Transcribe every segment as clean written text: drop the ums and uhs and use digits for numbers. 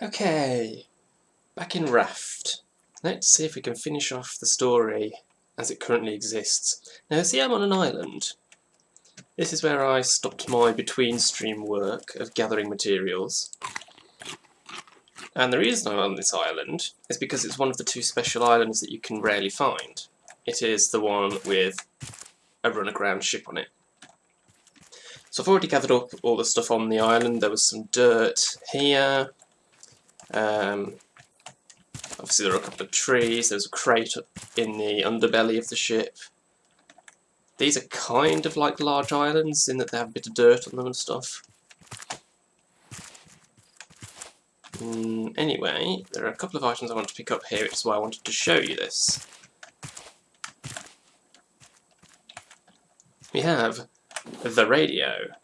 Okay, back in Raft. Let's see if we can finish off the story as it currently exists. Now, see, I'm on an island. This is where I stopped my between-stream work of gathering materials. And the reason I'm on this island is because it's one of the two special islands that you can rarely find. It is the one with a run-aground ship on it. So I've already gathered up all the stuff on the island. There was some dirt here. Obviously there are a couple of trees. There's a crate in the underbelly of the ship. These are kind of like large islands in that they have a bit of dirt on them and stuff. Anyway, there are a couple of items I want to pick up here, which is why I wanted to show you this. We have the radio,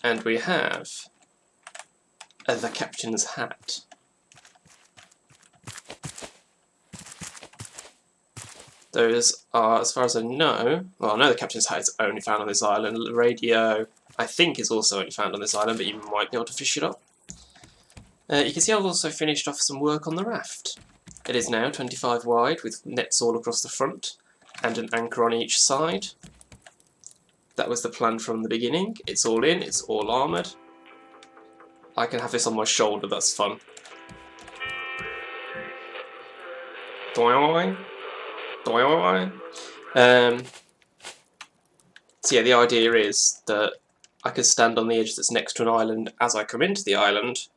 and we have the captain's hat. Those are, as far as I know, well, I know the captain's hat is only found on this island. The radio, I think, is also only found on this island, but you might be able to fish it up. You can see I've also finished off some work on the raft. It is now 25 wide, with nets all across the front, and an anchor on each side. That was the plan from the beginning. It's all in, it's all armoured. I can have this on my shoulder, that's fun. So yeah, the idea is that I can stand on the edge that's next to an island as I come into the island,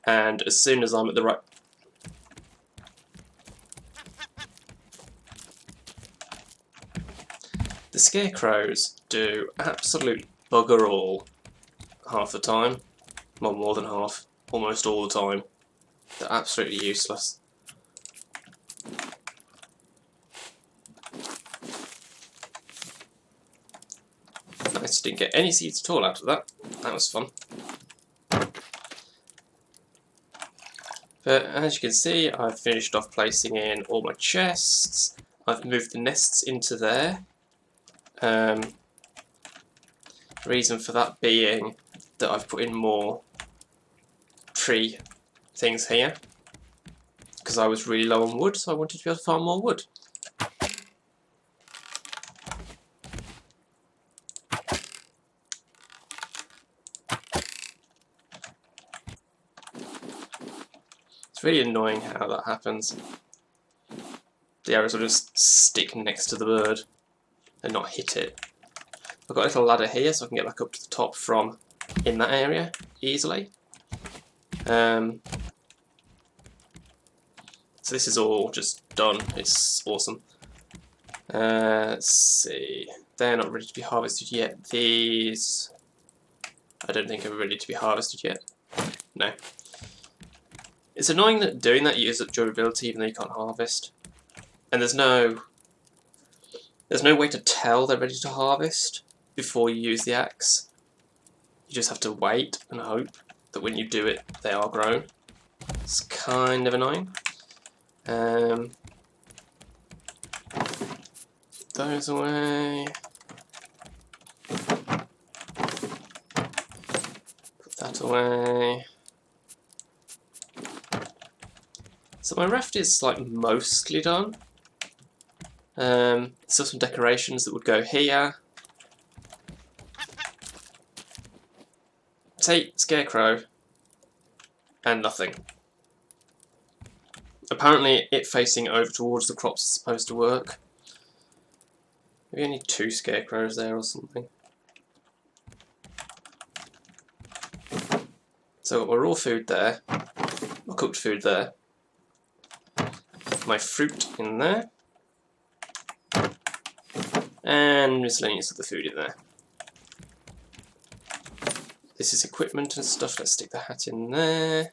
and as soon as I'm at the right... The scarecrows do absolute bugger all half the time. Well, more than half. Almost all the time. They're absolutely useless. Nice, didn't get any seeds at all out of that. That was fun. But as you can see, I've finished off placing in all my chests. I've moved the nests into there. The reason for that being that I've put in more tree things here, because I was really low on wood, so I wanted to be able to farm more wood. It's really annoying how that happens. The arrows will just stick next to the bird and not hit it. I've got a little ladder here so I can get back up to the top from in that area easily. So this is all just done. It's awesome. Let's see. They're not ready to be harvested yet. These, I don't think are ready to be harvested yet. No. It's annoying that doing that uses up durability even though you can't harvest. And there's no way to tell they're ready to harvest before you use the axe. You just have to wait and hope that when you do it, they are grown. It's kind of annoying. Those away. Put that away. So my raft is like mostly done. Still some decorations that would go here. Say scarecrow and nothing. Apparently it facing over towards the crops is supposed to work. Maybe I need 2 scarecrows there or something. So I've got my raw food there, my cooked food there, my fruit in there, and miscellaneous other food in there. This is equipment and stuff. Let's stick the hat in there.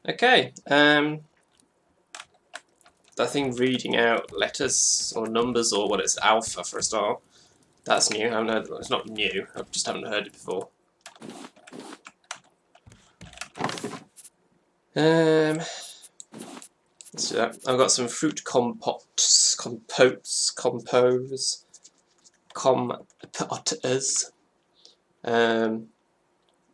Okay, that thing reading out letters or numbers or what it's alpha for a start. That's new. I haven't heard. It's not new. I just haven't heard it before. Let's do that. I've got some fruit compoters.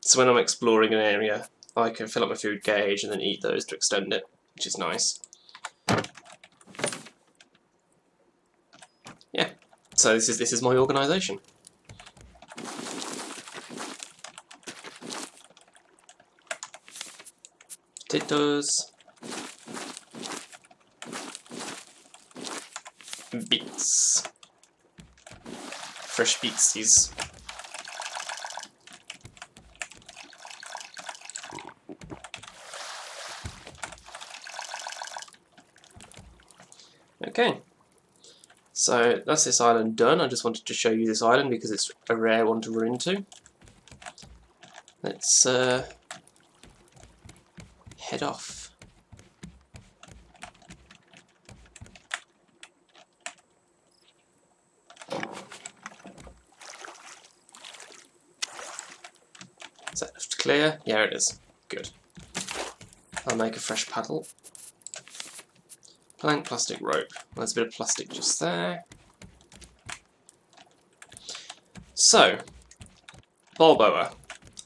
So when I'm exploring an area, I can fill up my food gauge and then eat those to extend it, which is nice. Yeah. So this is my organisation. Potatoes. Beets. Fresh beetsies. Okay. So that's this island done. I just wanted to show you this island because it's a rare one to run into. Let's head off. Is that clear? Yeah, it is. Good. I'll make a fresh paddle. Blank plastic rope. There's a bit of plastic just there. So, Balboa.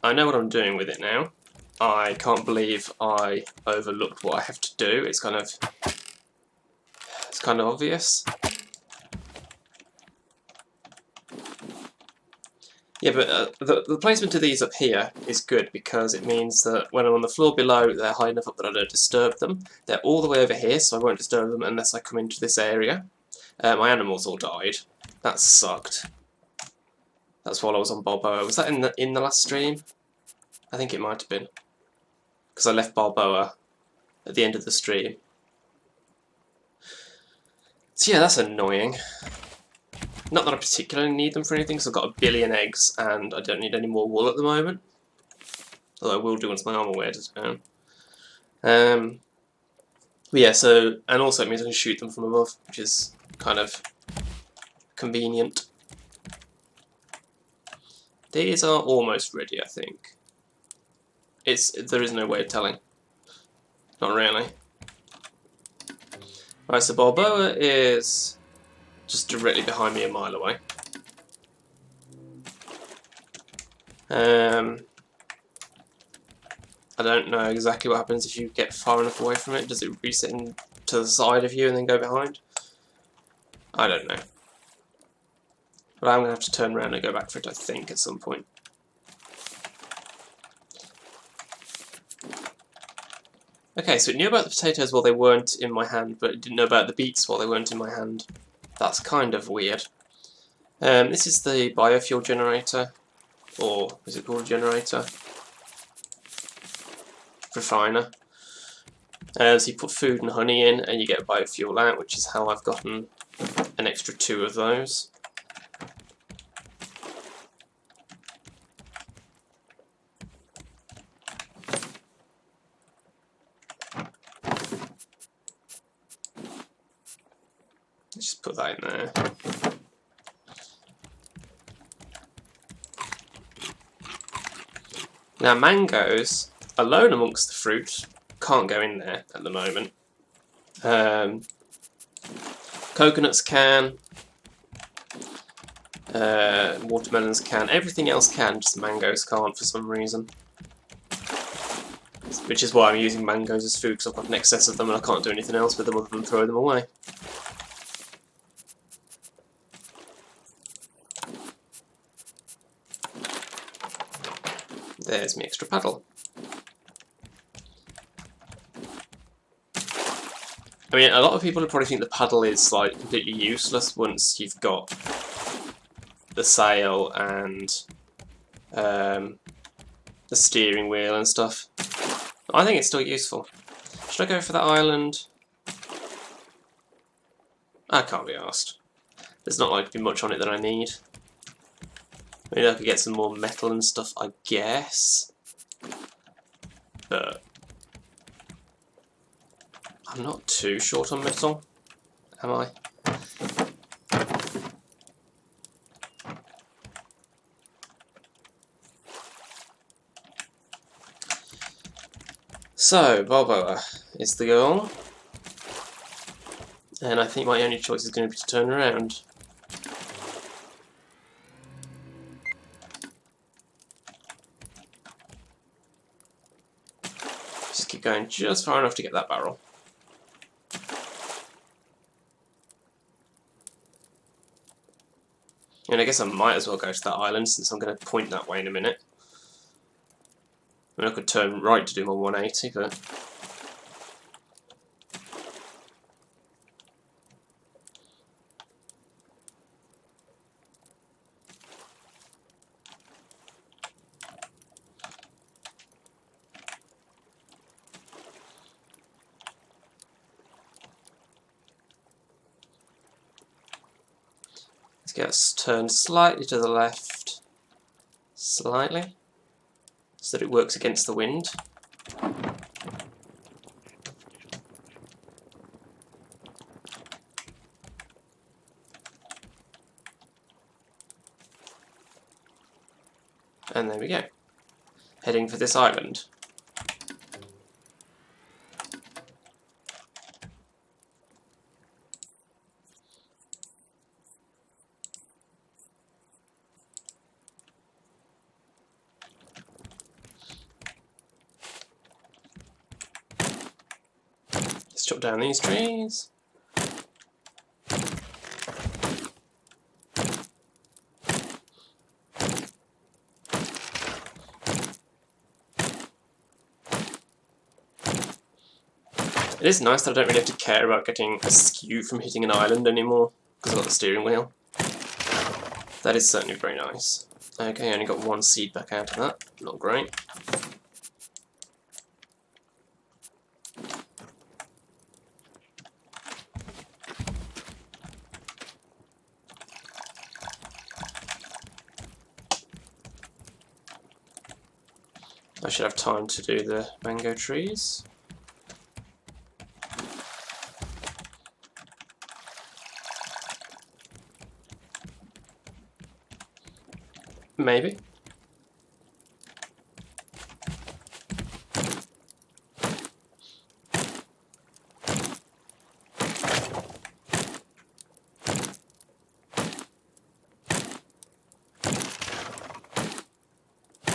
I know what I'm doing with it now. I can't believe I overlooked what I have to do. It's kind of obvious. Yeah, but the placement of these up here is good because it means that when I'm on the floor below, they're high enough up that I don't disturb them. They're all the way over here, so I won't disturb them unless I come into this area. My animals all died. That sucked. That's while I was on Balboa. Was that in the last stream? I think it might have been. Because I left Balboa at the end of the stream. So yeah, that's annoying. Not that I particularly need them for anything, because I've got 1 billion eggs and I don't need any more wool at the moment. Although I will do once my armor wears down. But yeah, so, and also it means I can shoot them from above, which is kind of convenient. These are almost ready, I think. There is no way of telling. Not really. Right, so Balboa is just directly behind me, a mile away. I don't know exactly what happens if you get far enough away from it. Does it reset to the side of you and then go behind? I don't know. But I'm going to have to turn around and go back for it, I think, at some point. Okay, so it knew about the potatoes while they weren't in my hand, but it didn't know about the beets while they weren't in my hand. That's kind of weird. This is the biofuel generator, or is it called a generator? Refiner. So you put food and honey in and you get biofuel out, which is how I've gotten an extra 2 of those. Just put that in there. Now mangoes, alone amongst the fruit, can't go in there at the moment. Coconuts can, watermelons can, everything else can, just mangoes can't for some reason. Which is why I'm using mangoes as food, because I've got an excess of them and I can't do anything else with them other than throw them away. There's my extra paddle. I mean, a lot of people would probably think the paddle is like completely useless once you've got the sail and the steering wheel and stuff. I think it's still useful. Should I go for that island? I can't be asked. There's not like to be much on it that I need. Maybe I could get some more metal and stuff, I guess. But I'm not too short on metal, am I? So, Balboa is the goal. And I think my only choice is going to be to turn around. Just keep going just far enough to get that barrel. And I guess I might as well go to that island since I'm going to point that way in a minute. I mean, I could turn right to do my 180, but... let's get us turned slightly to the left. Slightly. So that it works against the wind. And there we go. Heading for this island. Let's chop down these trees. It is nice that I don't really have to care about getting askew from hitting an island anymore, because I've got the steering wheel. That is certainly very nice. Okay, I only got one seed back out of that. Not great. I should have time to do the mango trees. Maybe.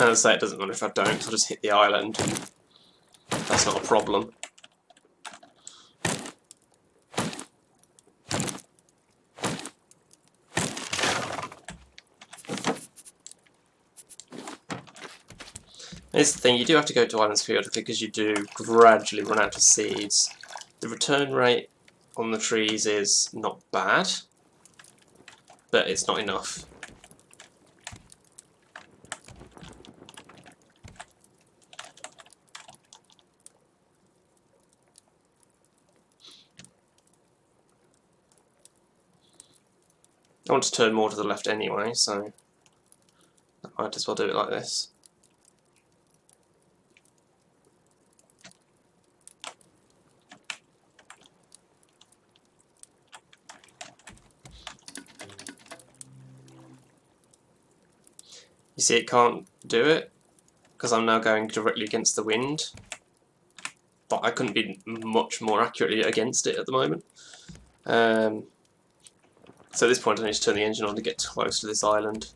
As I say, it doesn't matter if I don't, I'll just hit the island and that's not a problem. Here's the thing, you do have to go to islands periodically because you do gradually run out of seeds. The return rate on the trees is not bad, but it's not enough. I want to turn more to the left anyway, so I might as well do it like this. You see, it can't do it because I'm now going directly against the wind, but I couldn't be much more accurately against it at the moment. So at this point I need to turn the engine on to get close to this island.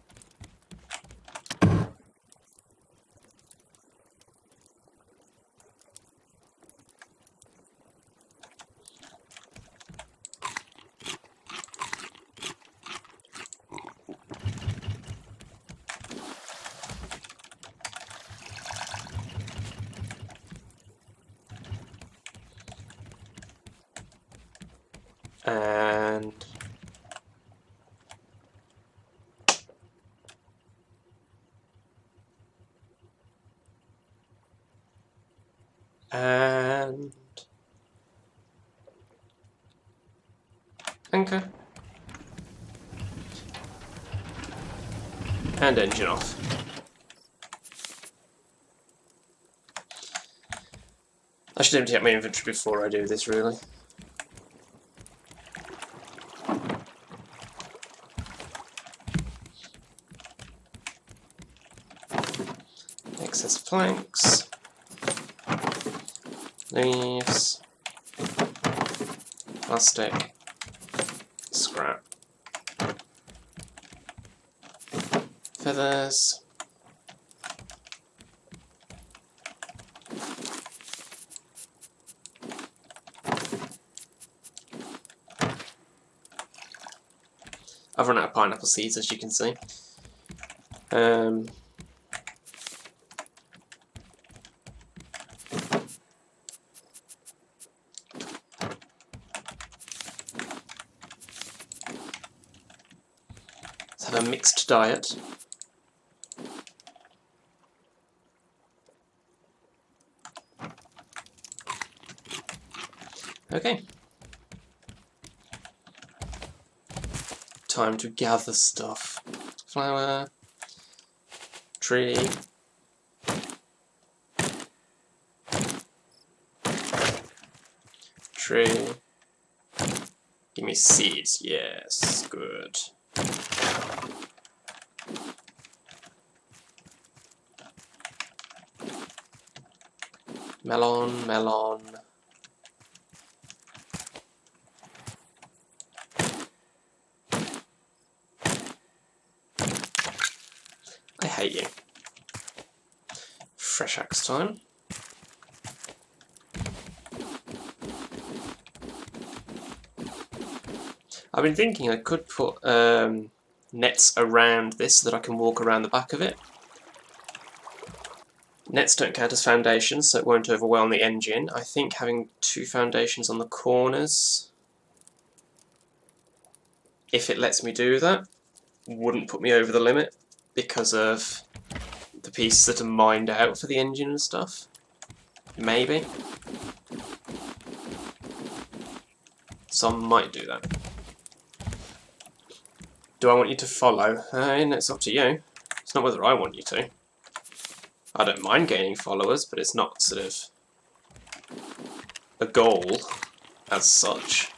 And anchor. And engine off. I should empty out my inventory before I do this, really. Excess planks. Leaves. Plastic. Scrap. Feathers. I've run out of pineapple seeds, as you can see. Let's have a mixed diet. Okay. Time to gather stuff. Flower. Tree. Tree. Give me seeds. Yes, good. Melon, melon. I hate you. Fresh axe time. I've been thinking I could put nets around this so that I can walk around the back of it. Nets don't count as foundations, so it won't overwhelm the engine. I think having 2 foundations on the corners, if it lets me do that, wouldn't put me over the limit because of the pieces that are mined out for the engine and stuff. Maybe. So I might do that. Do I want you to follow? It's up to you. It's not whether I want you to. I don't mind gaining followers, but it's not sort of a goal as such.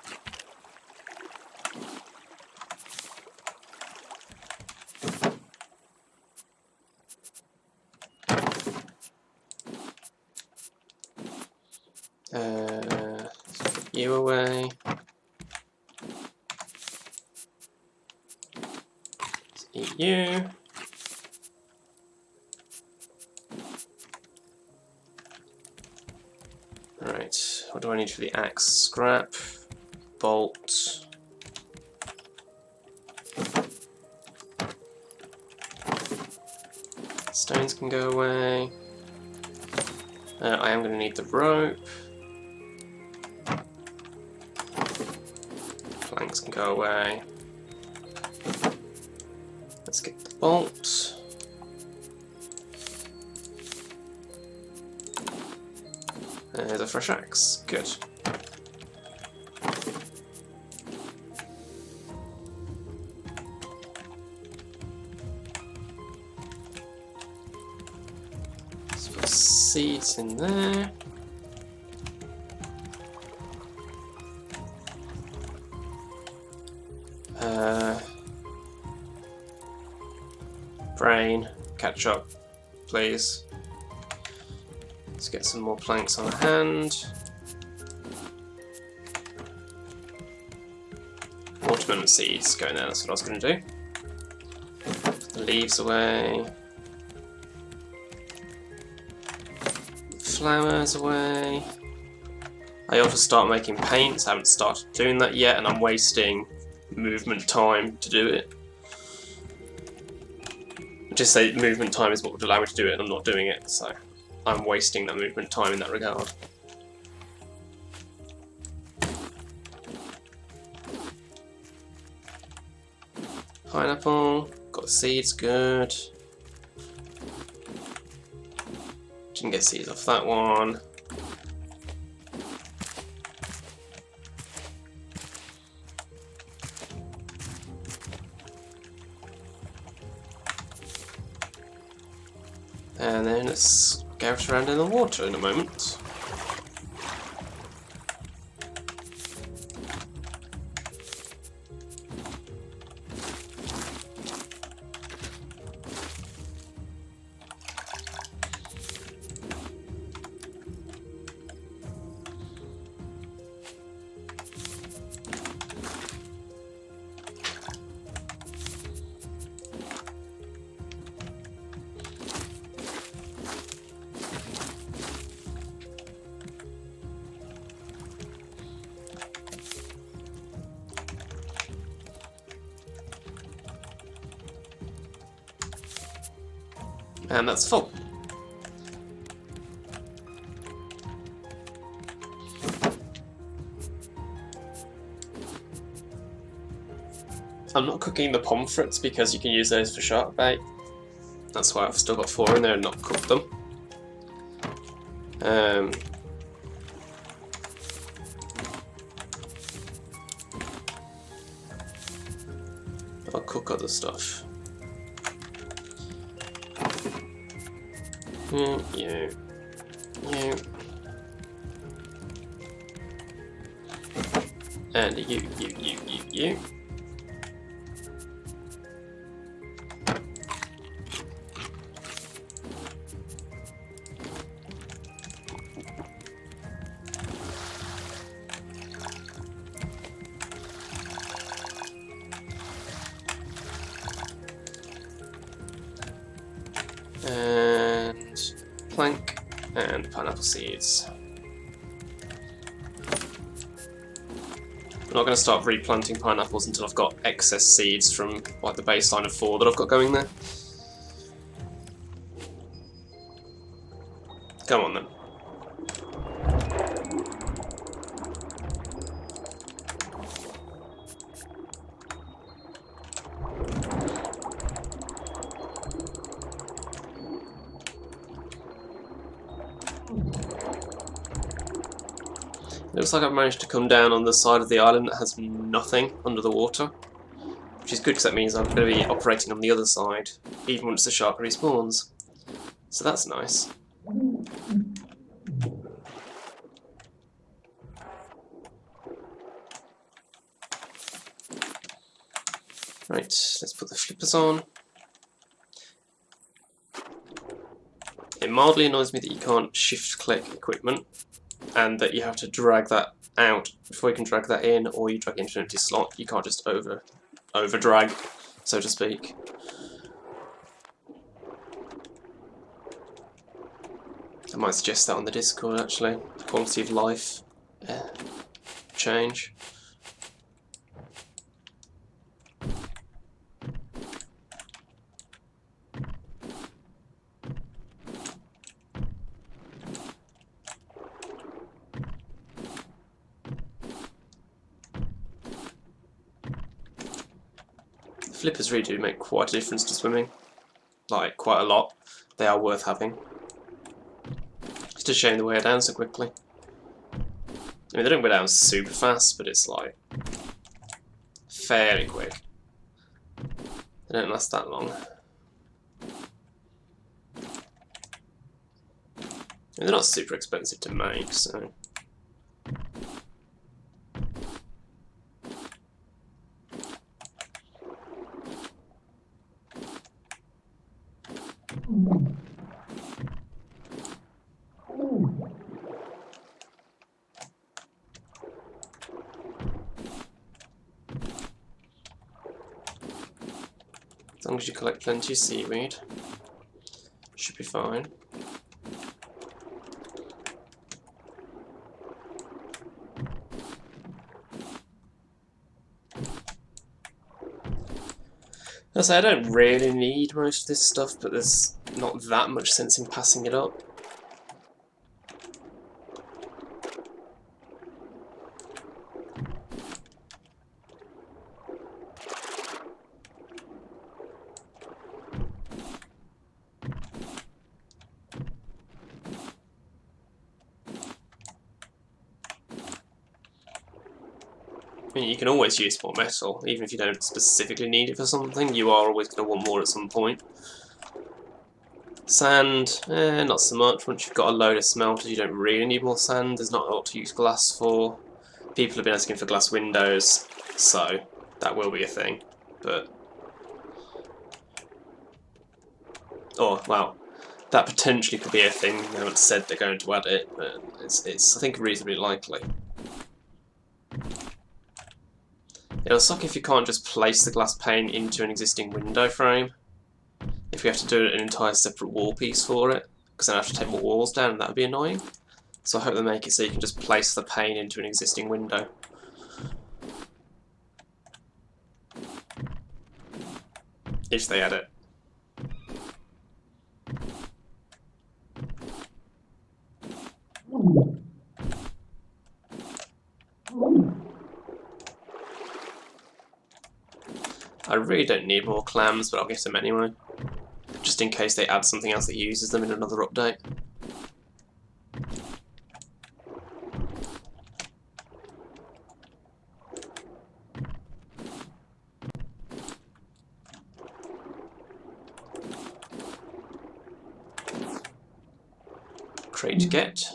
You away. Let's eat you. Right, what do I need for the axe? Scrap, bolt. Stones can go away. I am going to need the rope. Planks can go away. Let's get the bolt. There's a fresh axe. Good. Let's put seeds in there. Brain, catch up, please. Let's get some more planks on hand. Watermelon seeds going there, that's what I was going to do. Put the leaves away. Flowers away. I ought to start making paints, I haven't started doing that yet, and I'm wasting movement time to do it. Just say movement time is what would allow me to do it, and I'm not doing it, so I'm wasting that movement time in that regard. Pineapple, got seeds, good. Didn't get seeds off that one. And then let's go around in the water in a moment. And that's full. I'm not cooking the pommes frites because you can use those for shark bait. That's why I've still got 4 in there and not cooked them. I'll cook other stuff. Yeah. And you. And plank and pineapple seeds. I'm not going to start replanting pineapples until I've got excess seeds from like the baseline of 4 that I've got going there. Come on then. It looks like I've managed to come down on the side of the island that has nothing under the water, which is good because that means I'm going to be operating on the other side, even once the shark respawns. So that's nice. Right, let's put the flippers on. It mildly annoys me that you can't shift-click equipment, and that you have to drag that out before you can drag that in, or you drag it into an empty slot. You can't just over-drag, so to speak. I might suggest that on the Discord, actually. Quality of life change. Flippers really do make quite a difference to swimming. Like, quite a lot. They are worth having. It's a shame they wear down so quickly. I mean, they don't wear down super fast, but it's like fairly quick. They don't last that long. I mean, they're not super expensive to make, so... As long as you collect plenty of seaweed, should be fine. I say I don't really need most of this stuff, but there's not that much sense in passing it up. I mean, you can always use more metal, even if you don't specifically need it for something, you are always going to want more at some point. Sand, not so much. Once you've got a load of smelters, you don't really need more sand. There's not a lot to use glass for. People have been asking for glass windows, so that will be a thing. But... oh, well, that potentially could be a thing. They haven't said they're going to add it, but it's I think, reasonably likely. It'll suck if you can't just place the glass pane into an existing window frame. If you have to do an entire separate wall piece for it, because then I have to take more walls down, and that would be annoying. So I hope they make it so you can just place the pane into an existing window. If they add it. I really don't need more clams, but I'll get them anyway. Just in case they add something else that uses them in another update. Crate to get.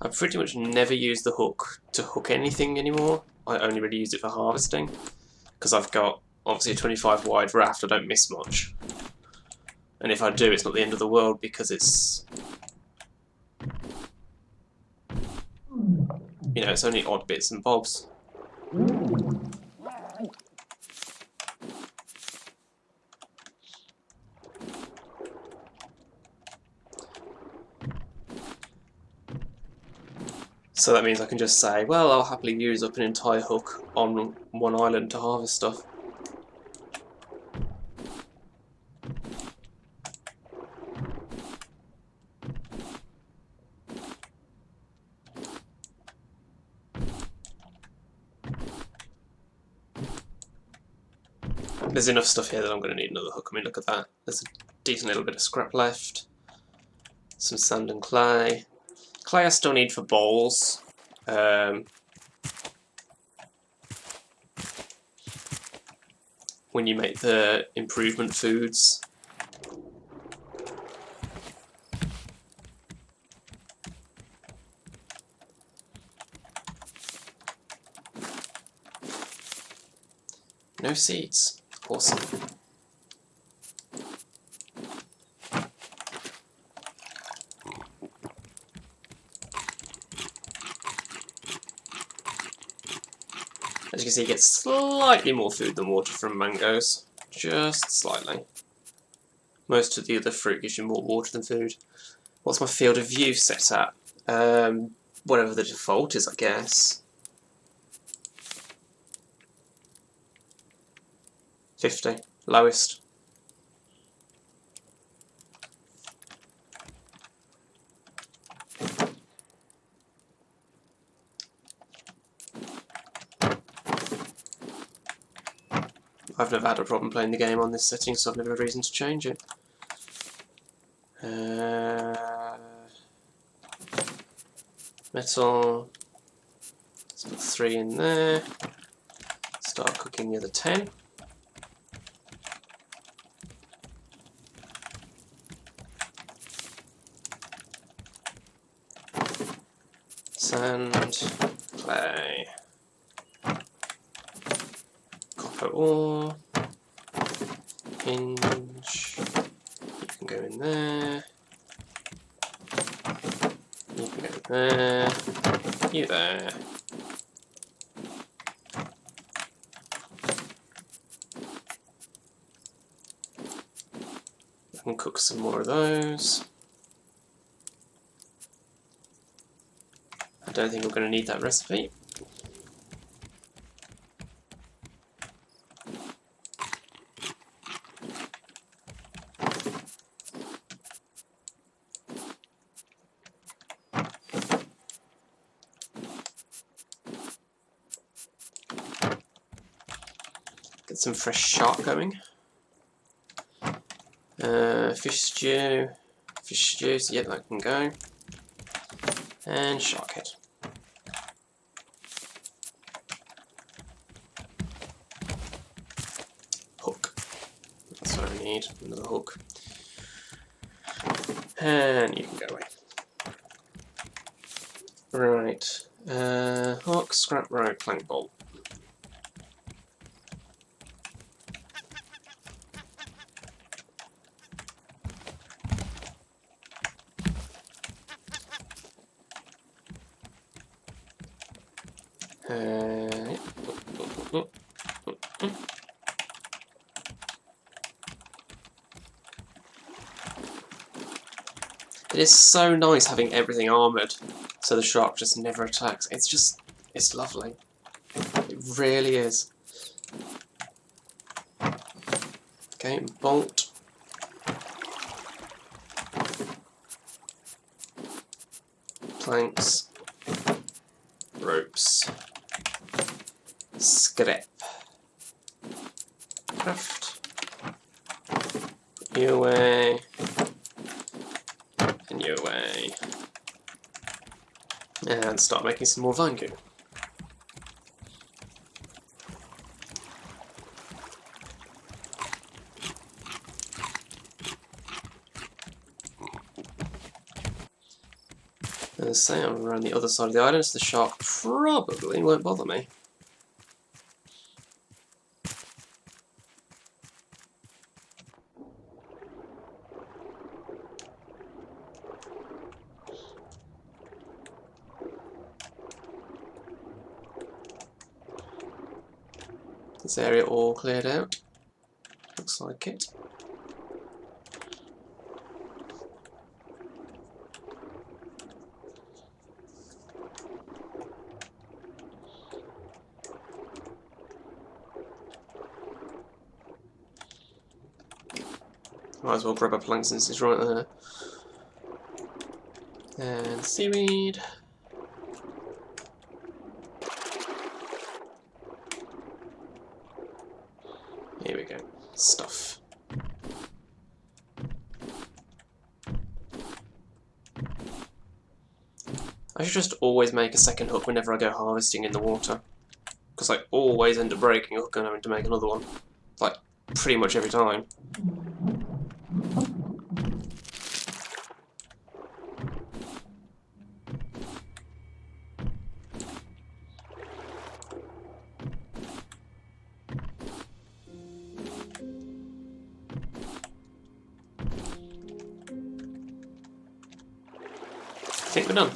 I pretty much never use the hook to hook anything anymore. I only really use it for harvesting. Because I've got, obviously, a 25 wide raft, I don't miss much. And if I do, it's not the end of the world because it's... You know, it's only odd bits and bobs. So that means I can just say, well, I'll happily use up an entire hook on one island to harvest stuff. There's enough stuff here that I'm going to need another hook. I mean, look at that. There's a decent little bit of scrap left. Some sand and clay. Clay I still need for bowls. When you make the improvement foods. No seeds. Awesome. As you can see, you get slightly more food than water from mangoes. Just slightly. Most of the other fruit gives you more water than food. What's my field of view set at? Whatever the default is, I guess. 50. Lowest. I've never had a problem playing the game on this setting, so I've never had a reason to change it. Metal. Let's put 3 in there. Start cooking the other 10. Sand, clay, copper ore, hinge, you can go in there, you can go there, you there. I can cook some more of those. I don't think we're going to need that recipe. Get some fresh shark going. Fish stew, so yeah, that can go. And shark head. Hook. That's what I need, another hook. And you can go away. Right. Hook, scrap rope, plank bolt. It is so nice having everything armoured, so the shark just never attacks. It's lovely. It really is. Okay, bolt. Planks. Ropes. Scrap. Raft. You away. And you away. And start making some more vine goo. As I say, I'm around the other side of the island, so the shark probably won't bother me. This area all cleared out. Looks like it. Might as well grab a plank since it's right there. And seaweed. Here we go. Stuff. I should just always make a second hook whenever I go harvesting in the water. Because I always end up breaking a hook and having to make another one. Like, pretty much every time. I think we're done.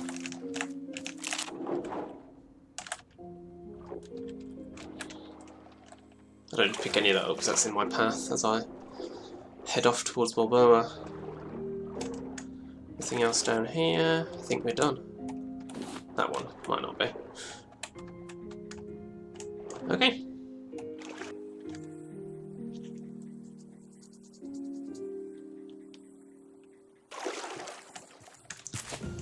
I don't pick any of that up because that's in my path as I head off towards Balboa. Anything else down here? I think we're done. That one might not be. Okay.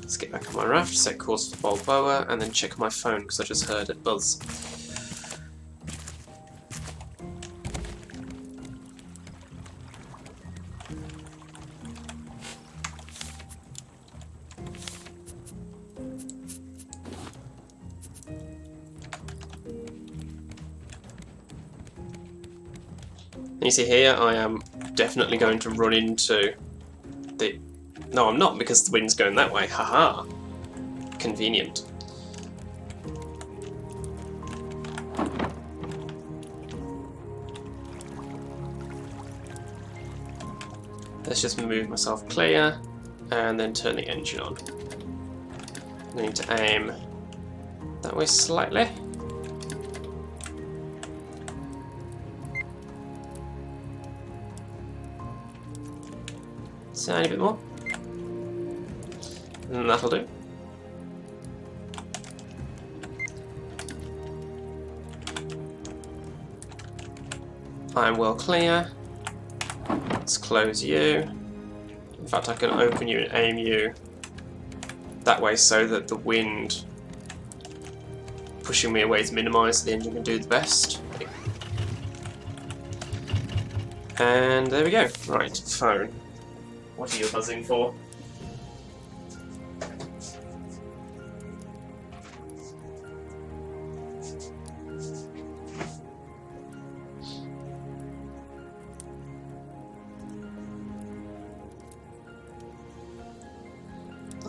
Let's get back on my raft, set course for Balboa, and then check my phone because I just heard it buzz. And you see here, I am definitely going to run into the... No, I'm not, because the wind's going that way. Haha! Convenient. Let's just move myself clear, and then turn the engine on. I'm going to aim that way slightly. Tiny bit more. And that'll do. I'm well clear. Let's close you. In fact, I can open you and aim you that way so that the wind pushing me away is minimised so the engine can do the best. And there we go. Right, phone. What are you buzzing for?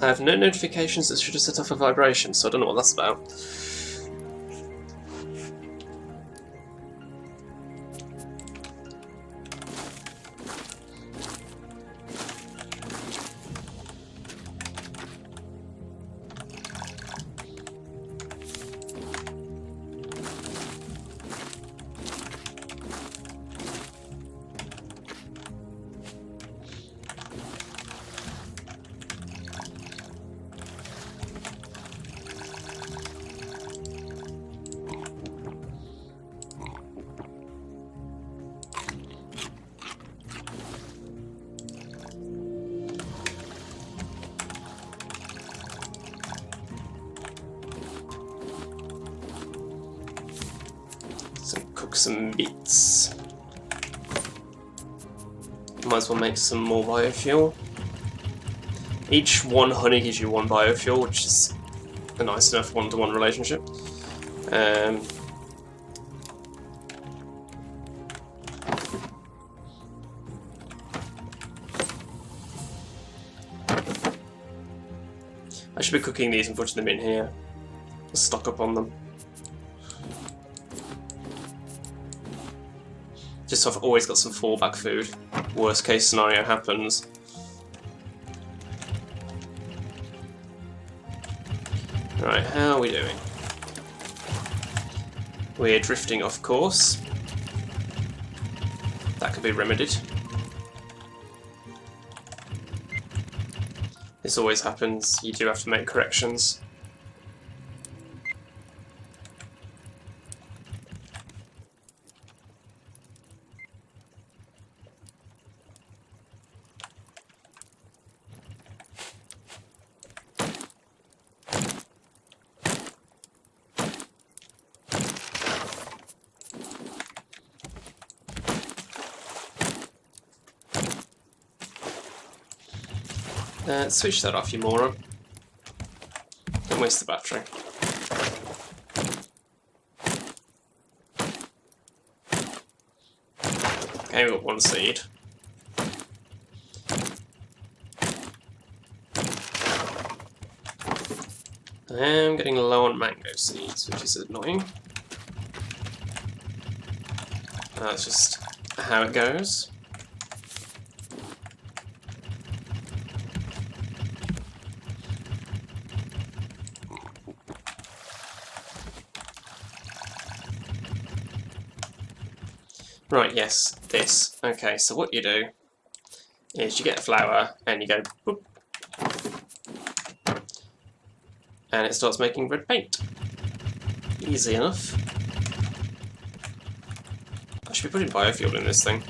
I have no notifications that should have set off a vibration, so I don't know what that's about. cook some bits. Might as well make some more biofuel. Each one honey gives you one biofuel, which is a nice enough one-to-one relationship. I should be cooking these and putting them in here. Stock up on them. Just so I've always got some fallback food. Worst case scenario happens. Right, how are we doing? We're drifting off course. That could be remedied. This always happens, you do have to make corrections. Switch that off, you moron. Don't waste the battery. Okay, we've got one seed. I'm getting low on mango seeds, which is annoying. That's just how it goes. Right, yes, this. Okay, so what you do is you get a flower and you go boop, and it starts making red paint. Easy enough. I should be putting biofuel in this thing,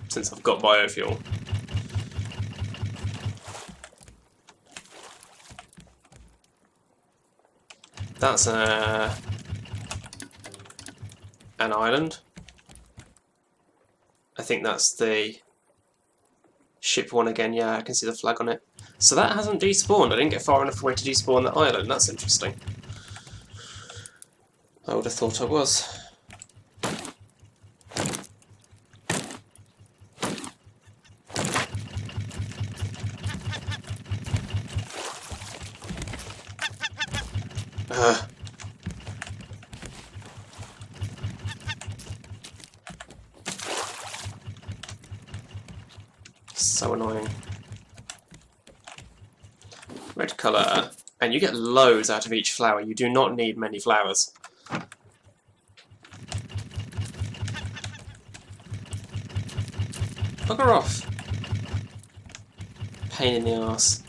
since I've got biofuel. That's an island. I think that's the ship one again. Yeah, I can see the flag on it. So that hasn't despawned. I didn't get far enough away to despawn that island. That's interesting. I would have thought I was. So annoying. Red colour, and you get loads out of each flower. You do not need many flowers. Bugger off. Pain in the arse.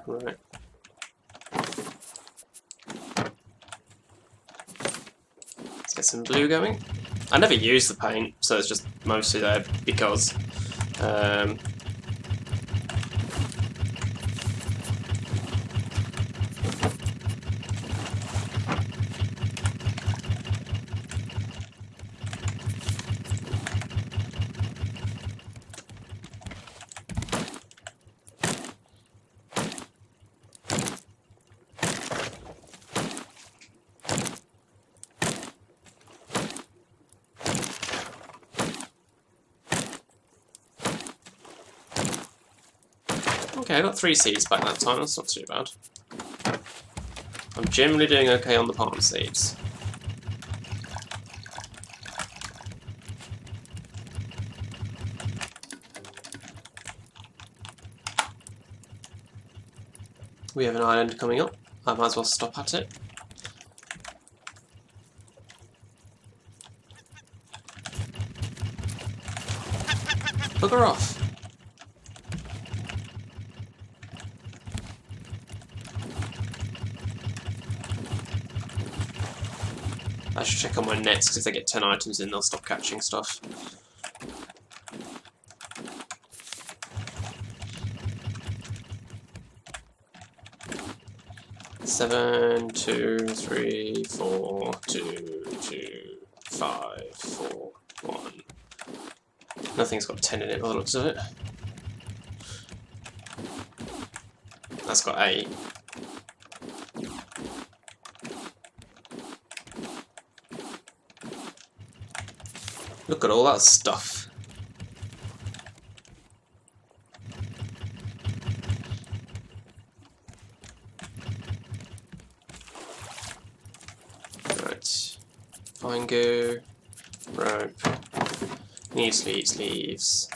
Right. Let's get some blue going. I never use the paint, so it's just mostly there because okay, I got 3 seeds back that time, that's not too bad. I'm generally doing okay on the palm seeds. We have an island coming up. I might as well stop at it. Bugger off! I should check on my nets, because if they get 10 items in, they'll stop catching stuff. Seven, 2, 3, 4, 2, 2, 5, 4, 1. Nothing's got 10 in it by the looks of it. That's got 8. Look at all that stuff. Right. Fine goo. Rope. Needs leaves.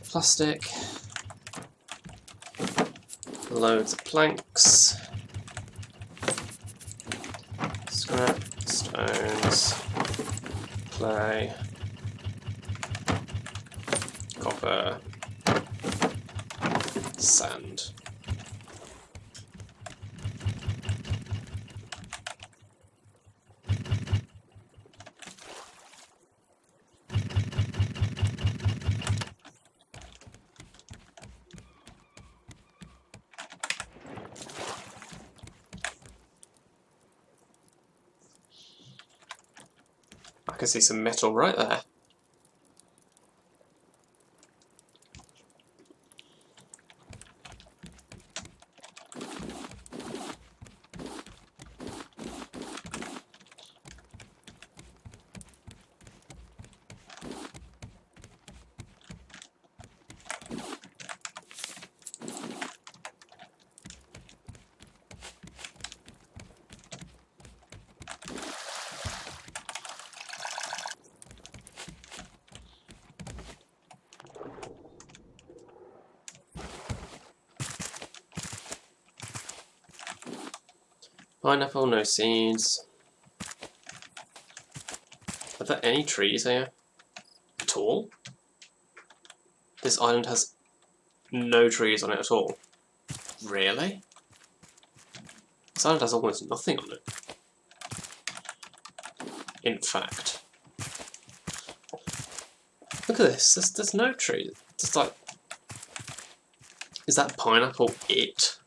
Plastic. Loads of planks. Scrap. Stones. Clay. Copper. Sand. I can see some metal right there. Pineapple, no seeds. Are there any trees here at all? This island has no trees on it at all. Really? This island has almost nothing on it. In fact. Look at this, there's no tree. It's like... Is that pineapple it?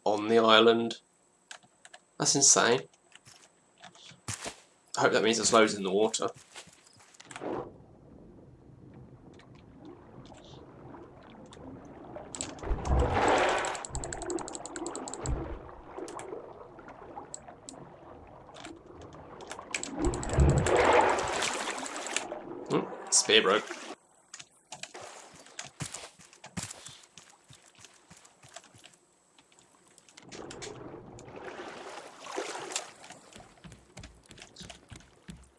On the island? That's insane. I hope that means there's loads in the water. Spear broke.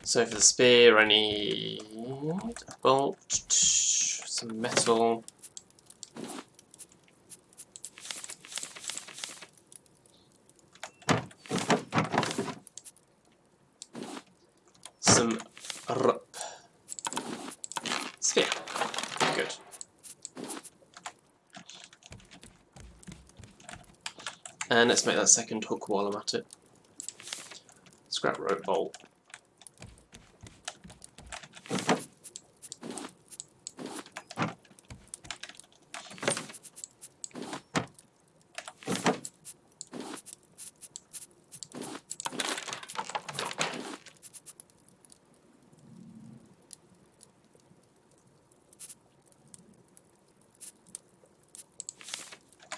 So for the spear I need a bolt, some metal, some rope. Spear. Good. And let's make that second hook while I'm at it. Scrap rope bolt.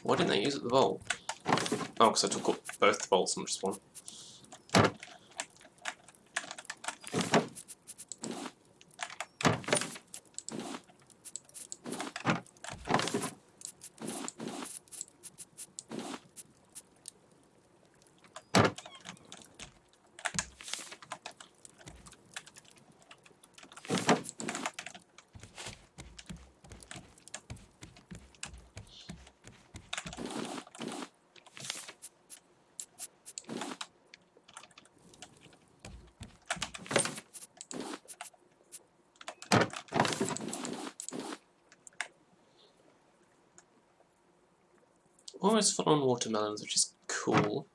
Why didn't they use it the bolt? Oh, because I took up both the bolts and just one. almost full on watermelons, which is cool.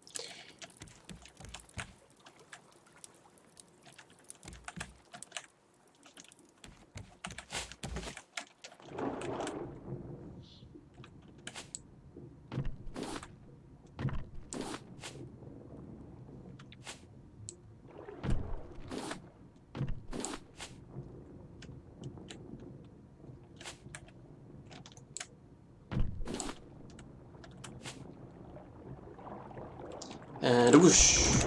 And whoosh!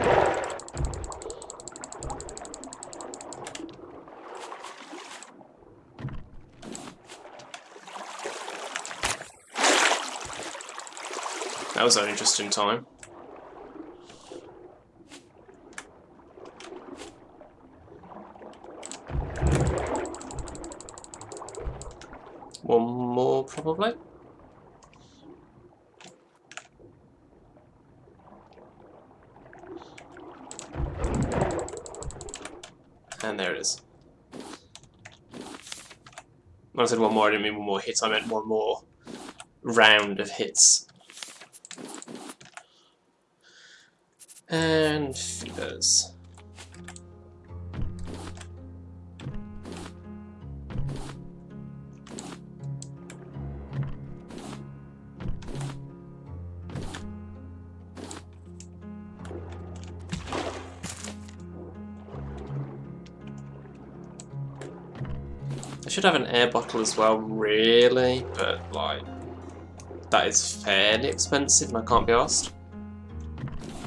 That was only just in time. One more, probably. And there it is. When I said one more, I didn't mean one more hits, I meant one more round of hits. And feathers. I should have an air bottle as well, really, but like that is fairly expensive and I can't be arsed.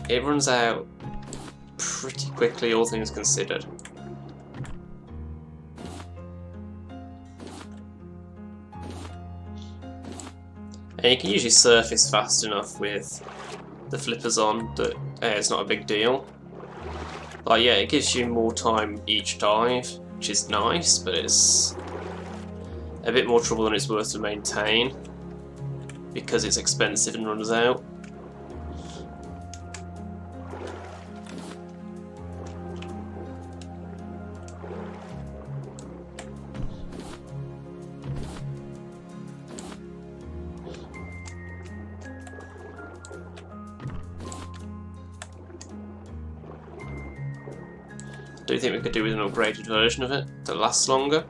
It runs out pretty quickly, all things considered. And you can usually surface fast enough with the flippers on that it's not a big deal. Like, yeah, it gives you more time each dive, which is nice, but it's a bit more trouble than it's worth to maintain because it's expensive and runs out. Do you think we could do with an upgraded version of it that lasts longer?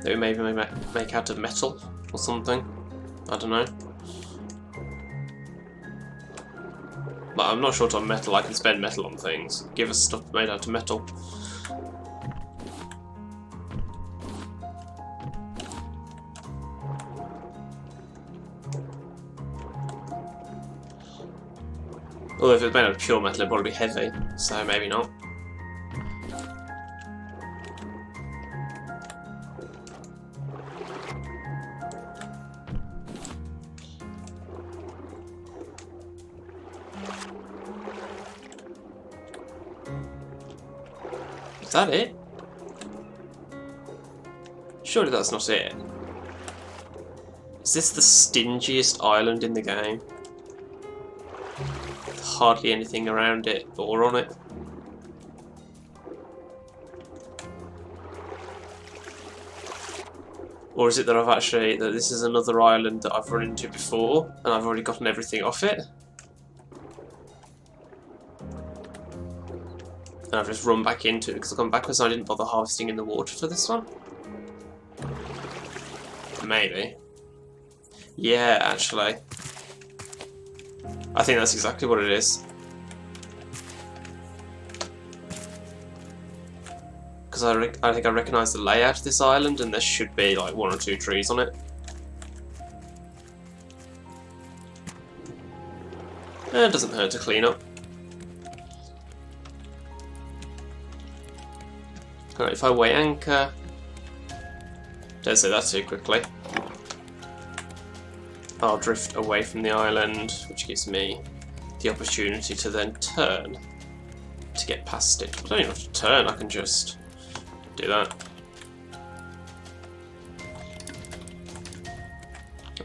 That we maybe make out of metal or something? I don't know. But I'm not short on metal, I can spend metal on things. Give us stuff made out of metal. Although if it's made out of pure metal it'd probably be heavy, so maybe not. Is that it? Surely that's not it. Is this the stingiest island in the game? Hardly anything around it or on it. Or is it that that this is another island that I've run into before and I've already gotten everything off it? And I've just run back into it because I've gone backwards and I didn't bother harvesting in the water for this one? Maybe. Yeah, actually. I think that's exactly what it is. Because I think I recognise the layout of this island and there should be like 1 or 2 trees on it. It doesn't hurt to clean up. Alright, if I weigh anchor... Don't say that too quickly. I'll drift away from the island, which gives me the opportunity to then turn to get past it. I don't even have to turn, I can just do that.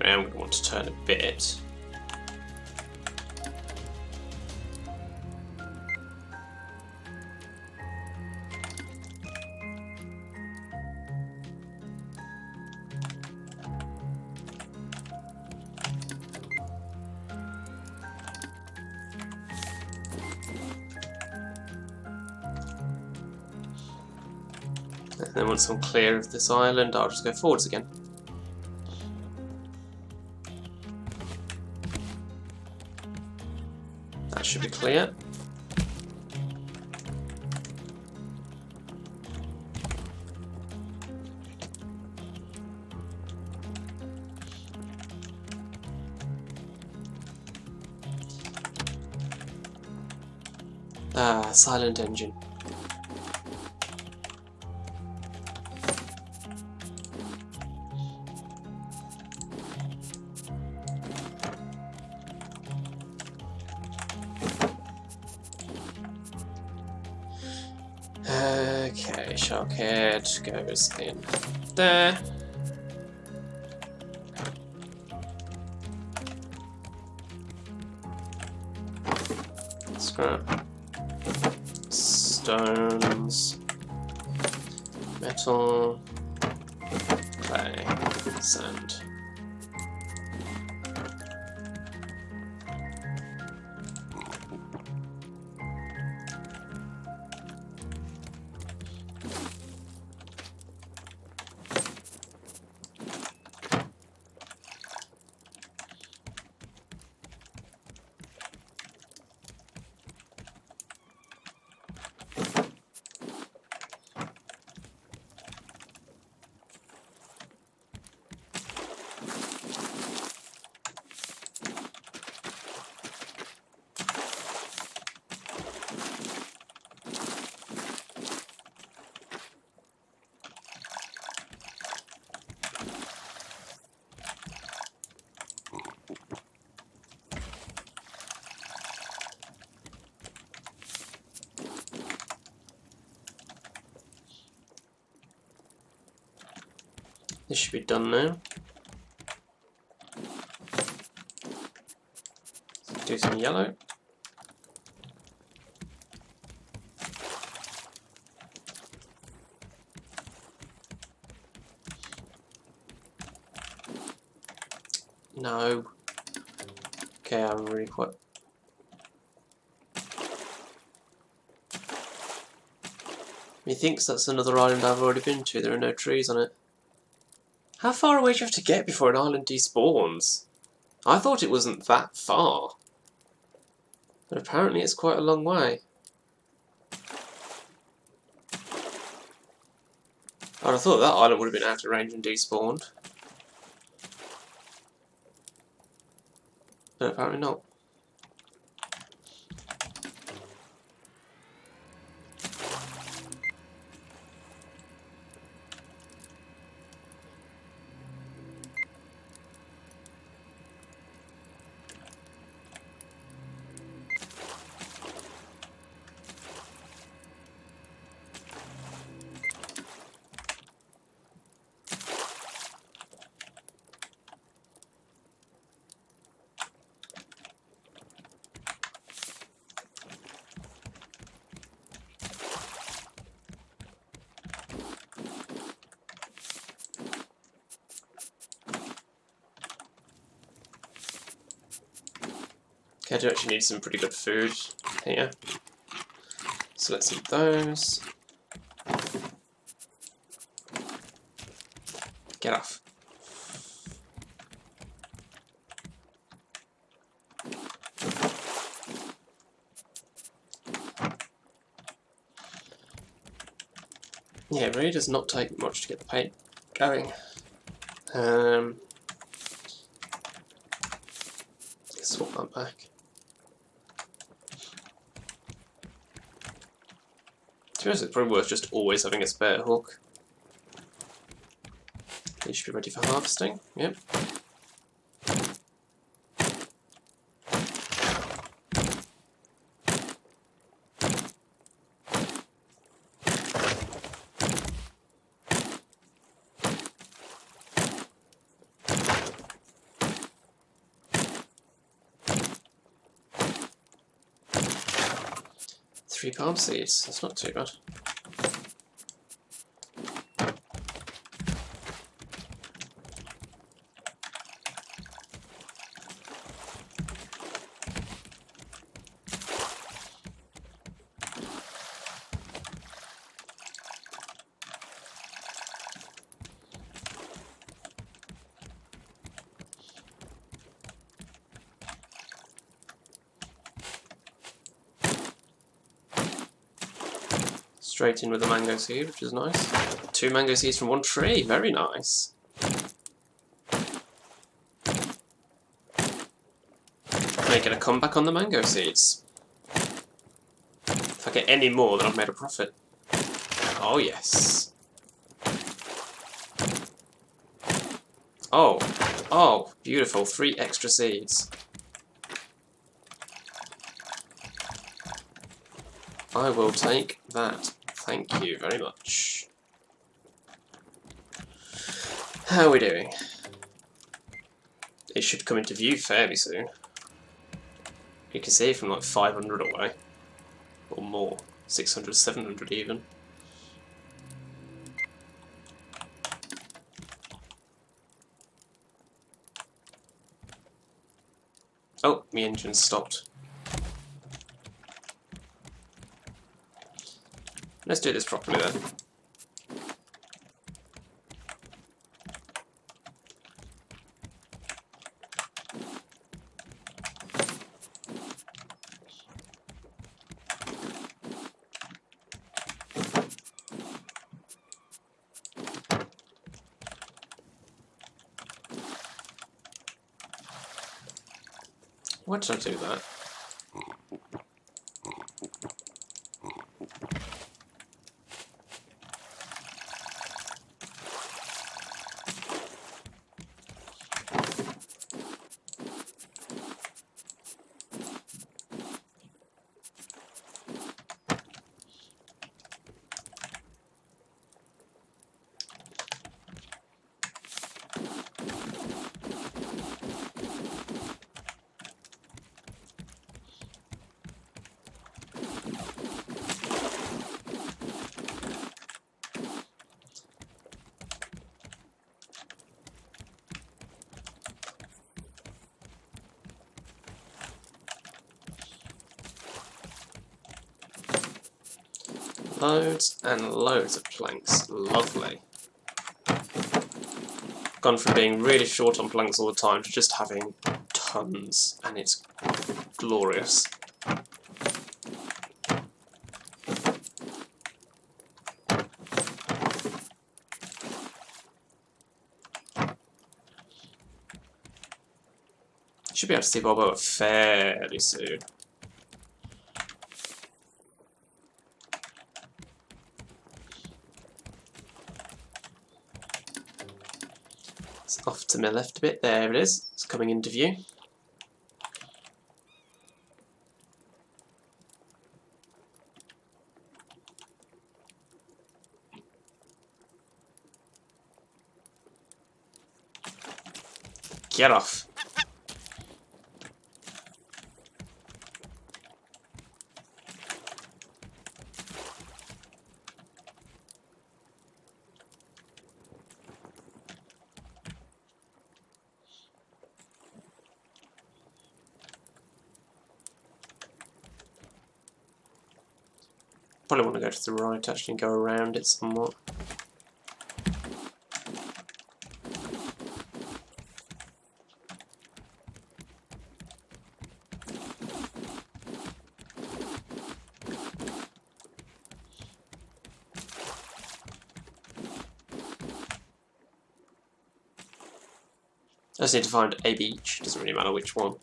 I am going to want to turn a bit. then once I'm clear of this island, I'll just go forwards again. That should be clear. Ah, silent engine. Okay, Sharkhead goes in there. Scrap. Stones. Metal. Clay. Sand. This should be done now. Do some yellow. No. Okay, I'm really quite... Methinks that's another island I've already been to. There are no trees on it. How far away do you have to get before an island despawns? I thought it wasn't that far. But apparently it's quite a long way. I'd have thought that island would have been out of range and despawned. But apparently not. Okay, I do actually need some pretty good food here. So let's eat those. Get off. Yeah, it really does not take much to get the paint going. Let's swap that back. To be honest, it's probably worth just always having a spare hook. These should be ready for harvesting. Yep. Three palm seeds, that's not too bad. Straight in with the mango seed, which is nice. 2 mango seeds from 1 tree, very nice. Making a comeback on the mango seeds. If I get any more, then I've made a profit. Oh yes. Oh, oh, beautiful, 3 extra seeds. I will take that. Thank you very much. How are we doing? It should come into view fairly soon. You can see from like 500 away. Or more. 600, 700 even. Oh, my engine stopped. Let's do this properly then. Why did I do that? Loads and loads of planks. Lovely. Gone from being really short on planks all the time to just having tons, and it's glorious. Should be able to see Bobo fairly soon. It's off to my left a bit. There it is. It's coming into view. Get off. Probably want to go to the right actually and go around it somewhat. I just need to find a beach, doesn't really matter which one.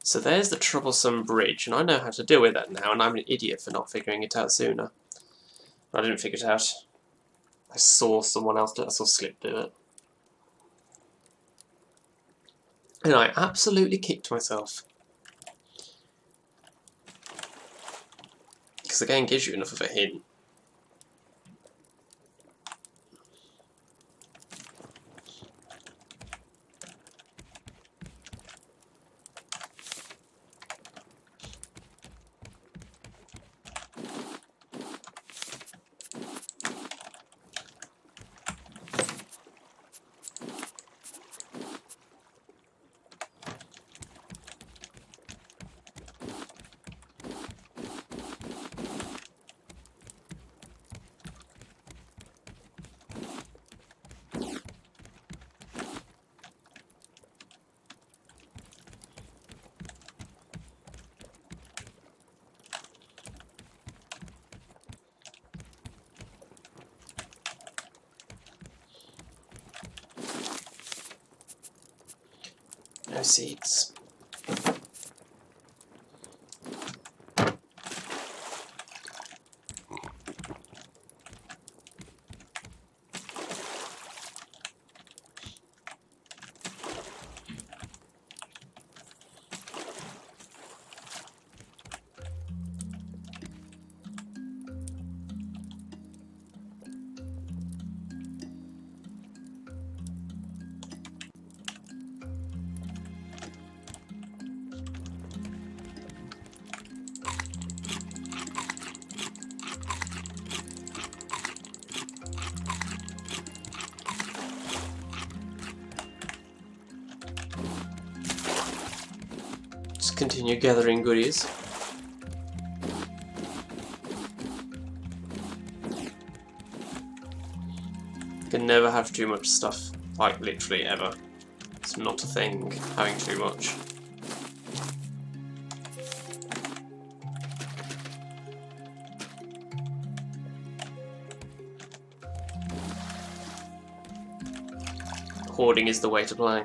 So there's the troublesome bridge, and I know how to deal with that now, and I'm an idiot for not figuring it out sooner. I didn't figure it out. I saw someone else do it, I saw Slip do it. And I absolutely kicked myself. Because the game gives you enough of a hint. No seeds. Just continue gathering goodies. You can never have too much stuff, like literally ever. It's not a thing, having too much. Hoarding is the way to play.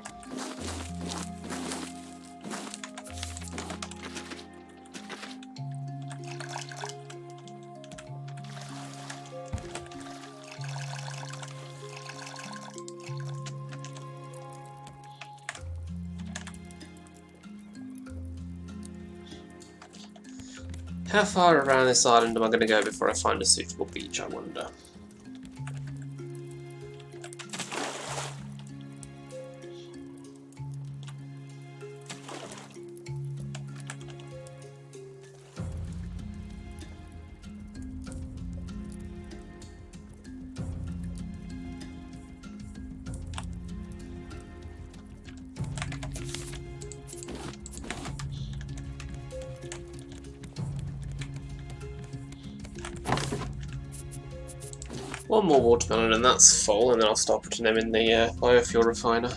How far around this island am I going to go before I find a suitable beach, I wonder? One more watermelon and that's full, and then I'll start putting them in the biofuel refiner.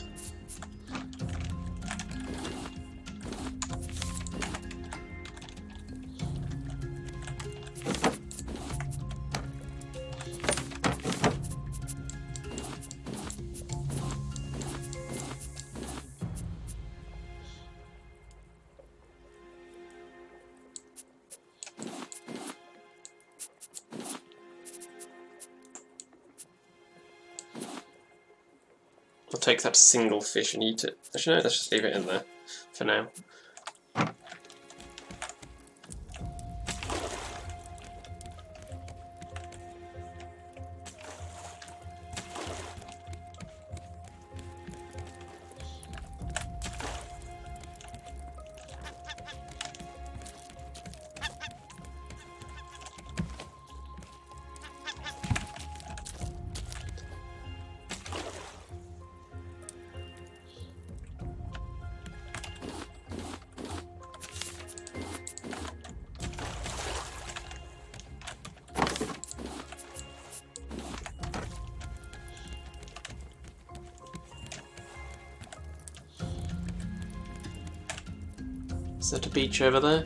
I'll take that single fish and eat it. Actually, no, let's just leave it in there for now. Is that a beach over there?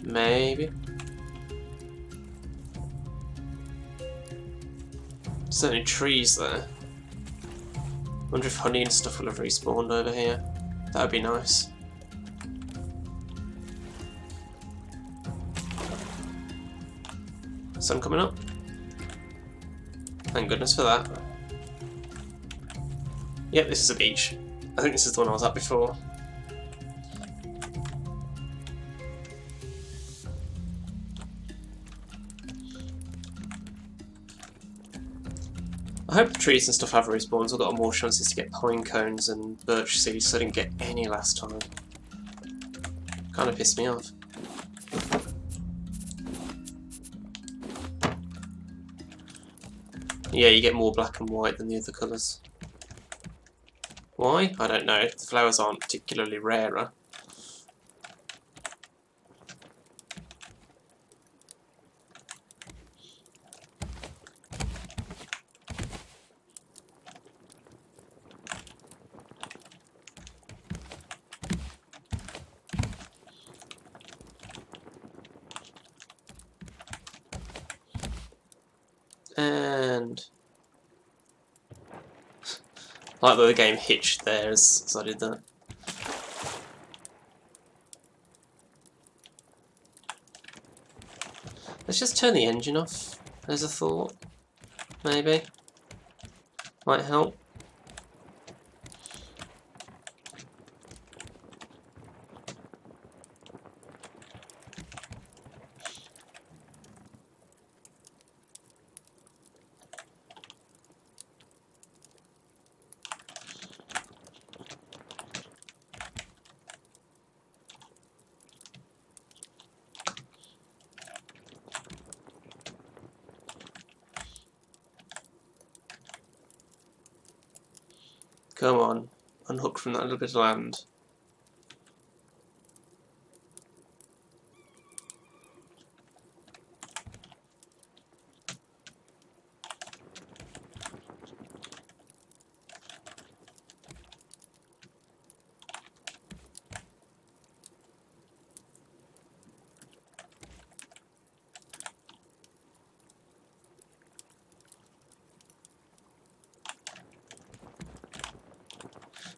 Maybe. There's only trees there. Wonder if honey and stuff will have respawned over here. That'd be nice. Sun coming up. Thank goodness for that. Yep, this is a beach. I think this is the one I was at before. I hope the trees and stuff have respawns. I've got more chances to get pine cones and birch seeds, so I didn't get any last time. Kind of pissed me off. Yeah, you get more black and white than the other colours. Why? I don't know. The flowers aren't particularly rarer. And I like that the game hitched there as I did that. Let's just turn the engine off, as a thought. Maybe. Might help. Come on, unhook from that little bit of land.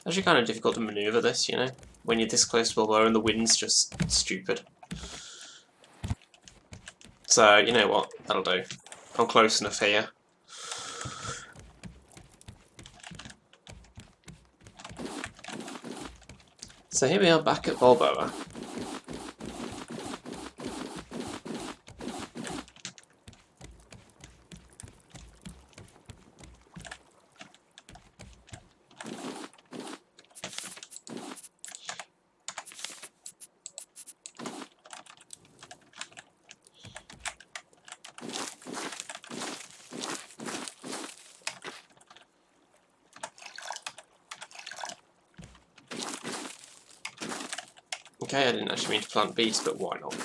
Actually kind of difficult to manoeuvre this, you know, when you're this close to Balboa and the wind's just stupid. So, you know what, that'll do. I'm close enough here. So here we are back at Balboa. Okay, I didn't actually mean to plant beets, but why not?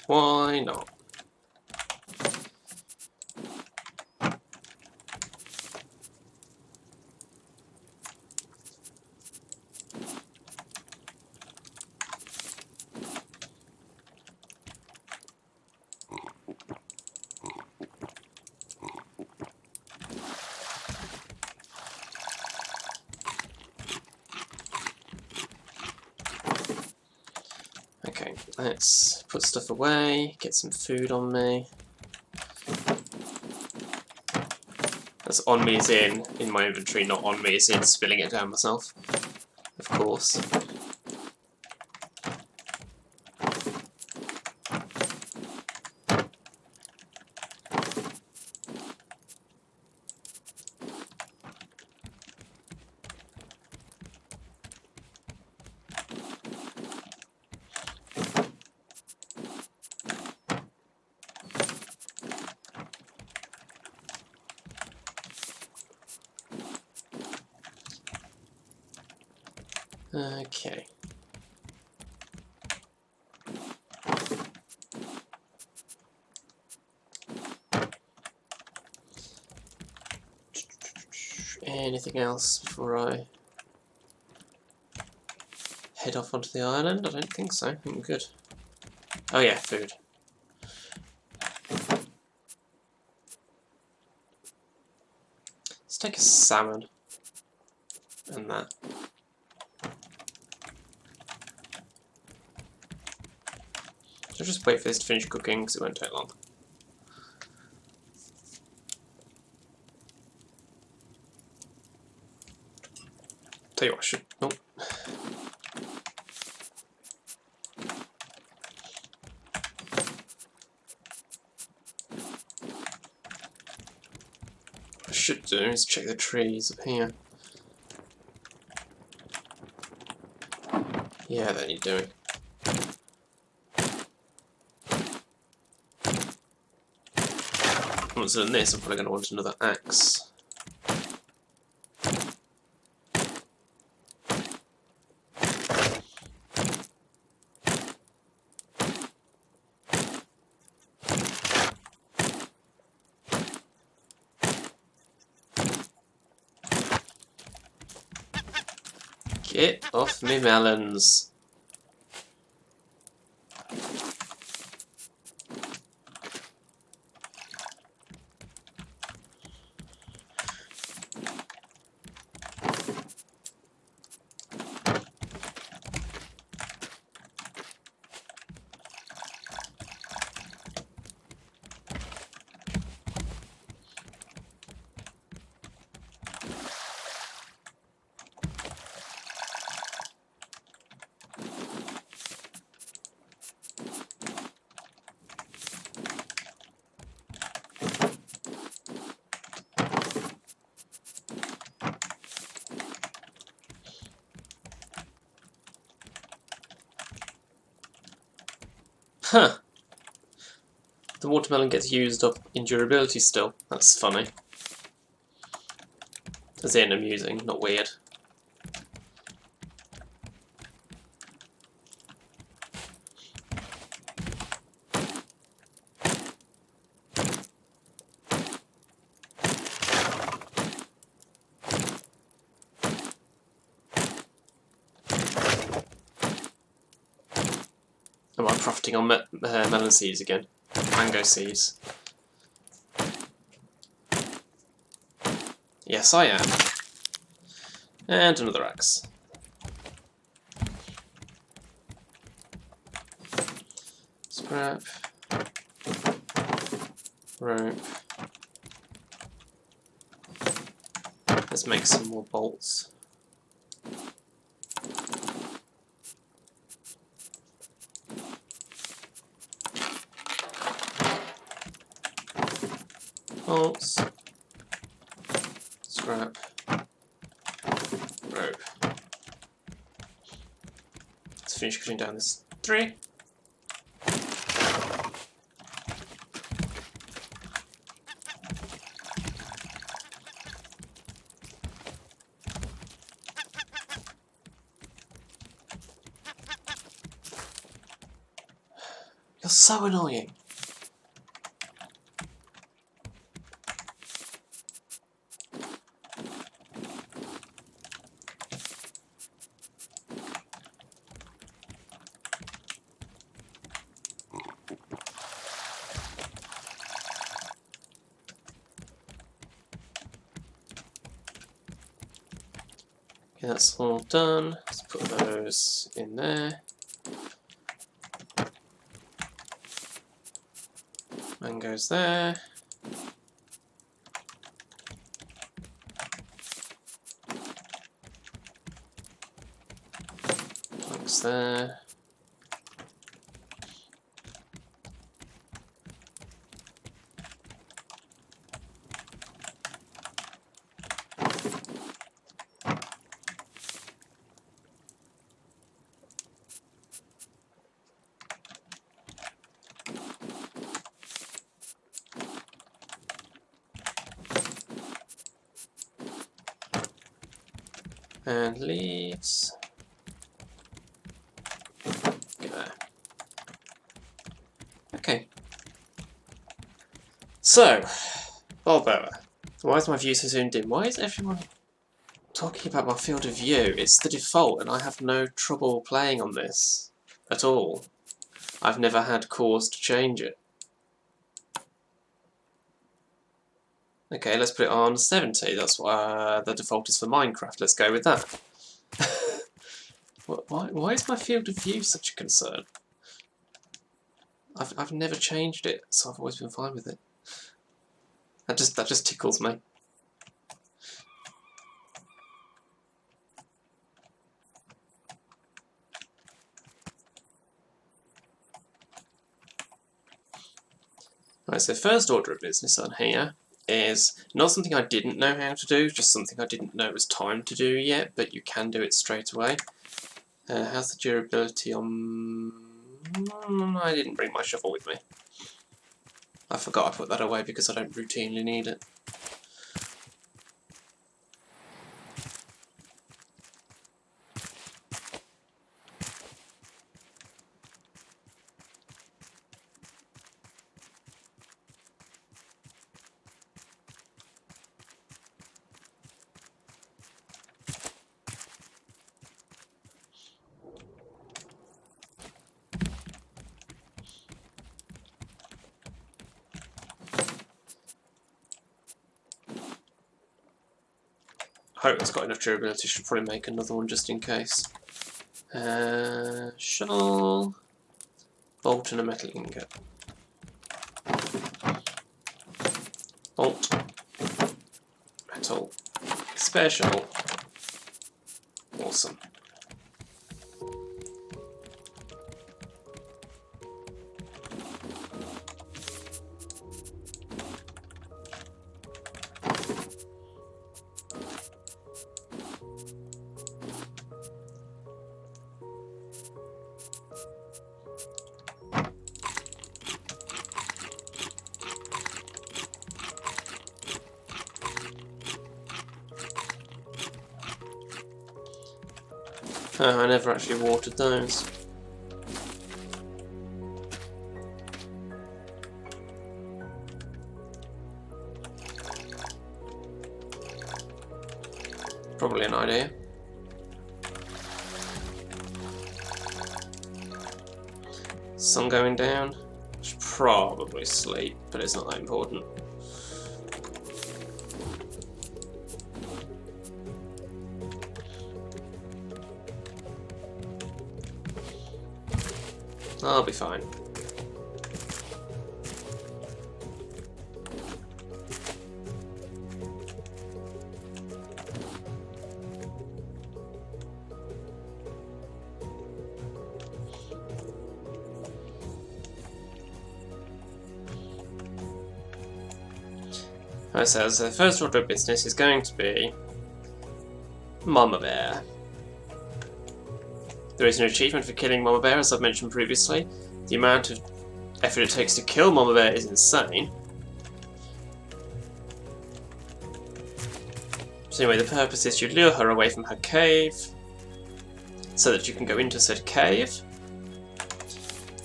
Why not? Okay, let's put stuff away, get some food on me. That's on me as in my inventory, not on me as in spilling it down myself. Of course. Okay. Anything else before I head off onto the island? I don't think so. I think we're good. Oh yeah, food. Let's take a salmon and that. I'll just wait for this to finish cooking because it won't take long. Tell you what, I should. Nope. What I should do is check the trees up here. Yeah, that need doing. Once I've done this, I'm probably going to want another axe. Get off me melons. Huh. The watermelon gets used up in durability still. That's funny. As in amusing, not weird. Am I profiting on melon seeds again? Mango seeds. Yes, I am. And another axe. Scrap. Rope. Let's make some more bolts. Bolts. Scrap. Rope. Let's finish cutting down this tree. You're so annoying. Okay, that's all done. Let's put those in there. Mangoes there. Planks there. And leaves. Get there. Okay. So, Balboa. Why is my view so zoomed in? Why is everyone talking about my field of view? It's the default and I have no trouble playing on this at all. I've never had cause to change it. Okay, let's put it on 70. That's what the default is for Minecraft. Let's go with that. Why is my field of view such a concern? I've never changed it, so I've always been fine with it. That just tickles me. Right, so first order of business on here is not something I didn't know how to do, just something I didn't know it was time to do yet, but you can do it straight away. How's the durability on... I didn't bring my shovel with me. I forgot I put that away because I don't routinely need it. Hope it's got enough durability, should probably make another one just in case. Shovel, bolt and a metal ingot. Bolt, metal, spare shovel. Awesome. Oh, I never actually watered those. Probably an idea. Sun going down. Should probably sleep, but it's not that important. I'll be fine. It says the first order of business is going to be Mama Bear. There is an achievement for killing Mama Bear, as I've mentioned previously. The amount of effort it takes to kill Mama Bear is insane. So anyway, the purpose is you lure her away from her cave so that you can go into said cave,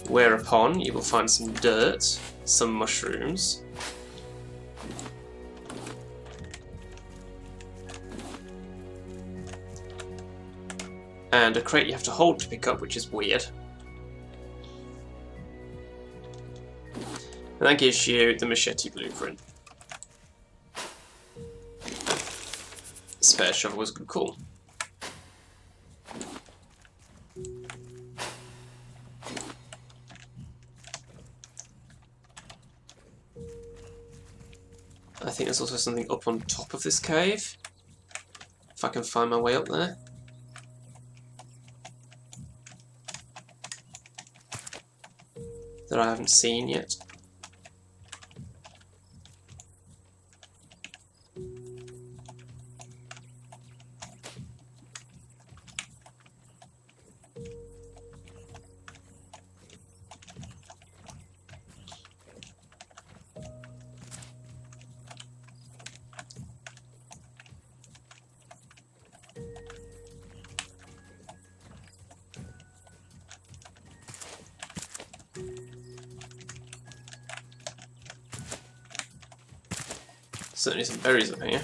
whereupon you will find some dirt, some mushrooms, and a crate you have to hold to pick up, which is weird. And that gives you the machete blueprint. Spare shovel was cool. I think there's also something up on top of this cave, if I can find my way up there. That I haven't seen yet. Certainly some berries up here.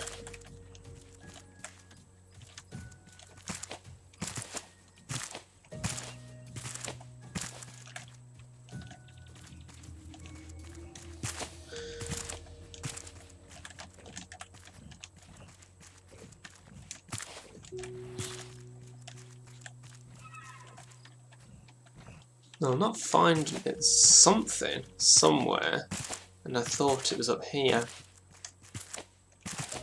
No, I'm not finding it. Something somewhere, and I thought it was up here,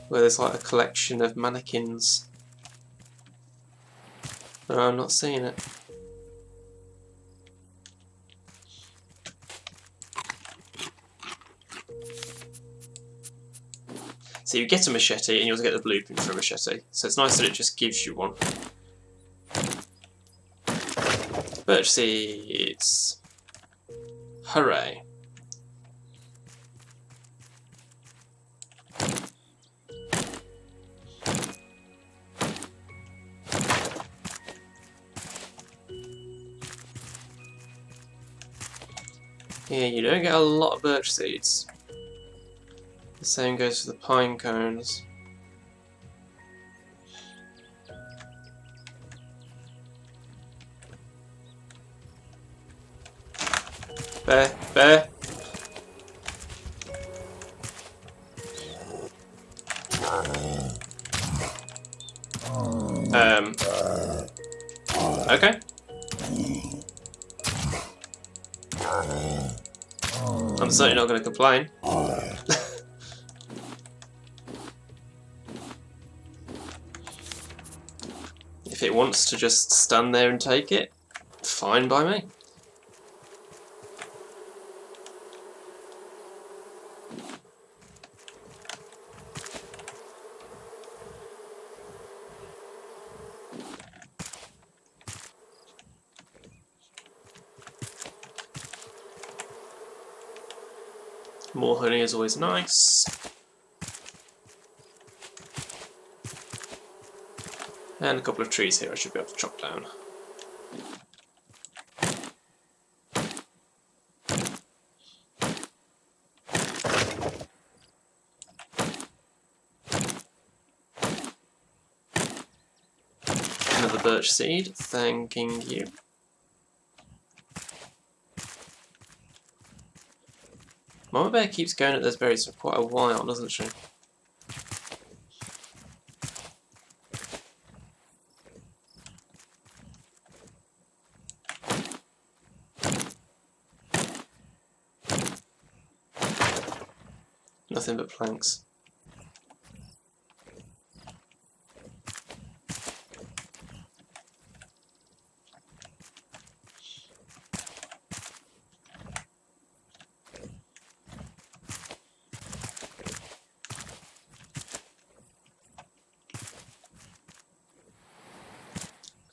where there's like a collection of mannequins. But I'm not seeing it. So you get a machete and you also get the blueprint for a machete. So it's nice that it just gives you one. Birch seeds. Hooray. Yeah, you don't get a lot of birch seeds. The same goes for the pine cones. Bear, bear. Okay. I'm certainly not going to complain. If it wants to just stand there and take it, fine by me. More honey is always nice. And a couple of trees here I should be able to chop down. Another birch seed, thanking you. Mama Bear keeps going at those berries for quite a while, doesn't she? Nothing but planks.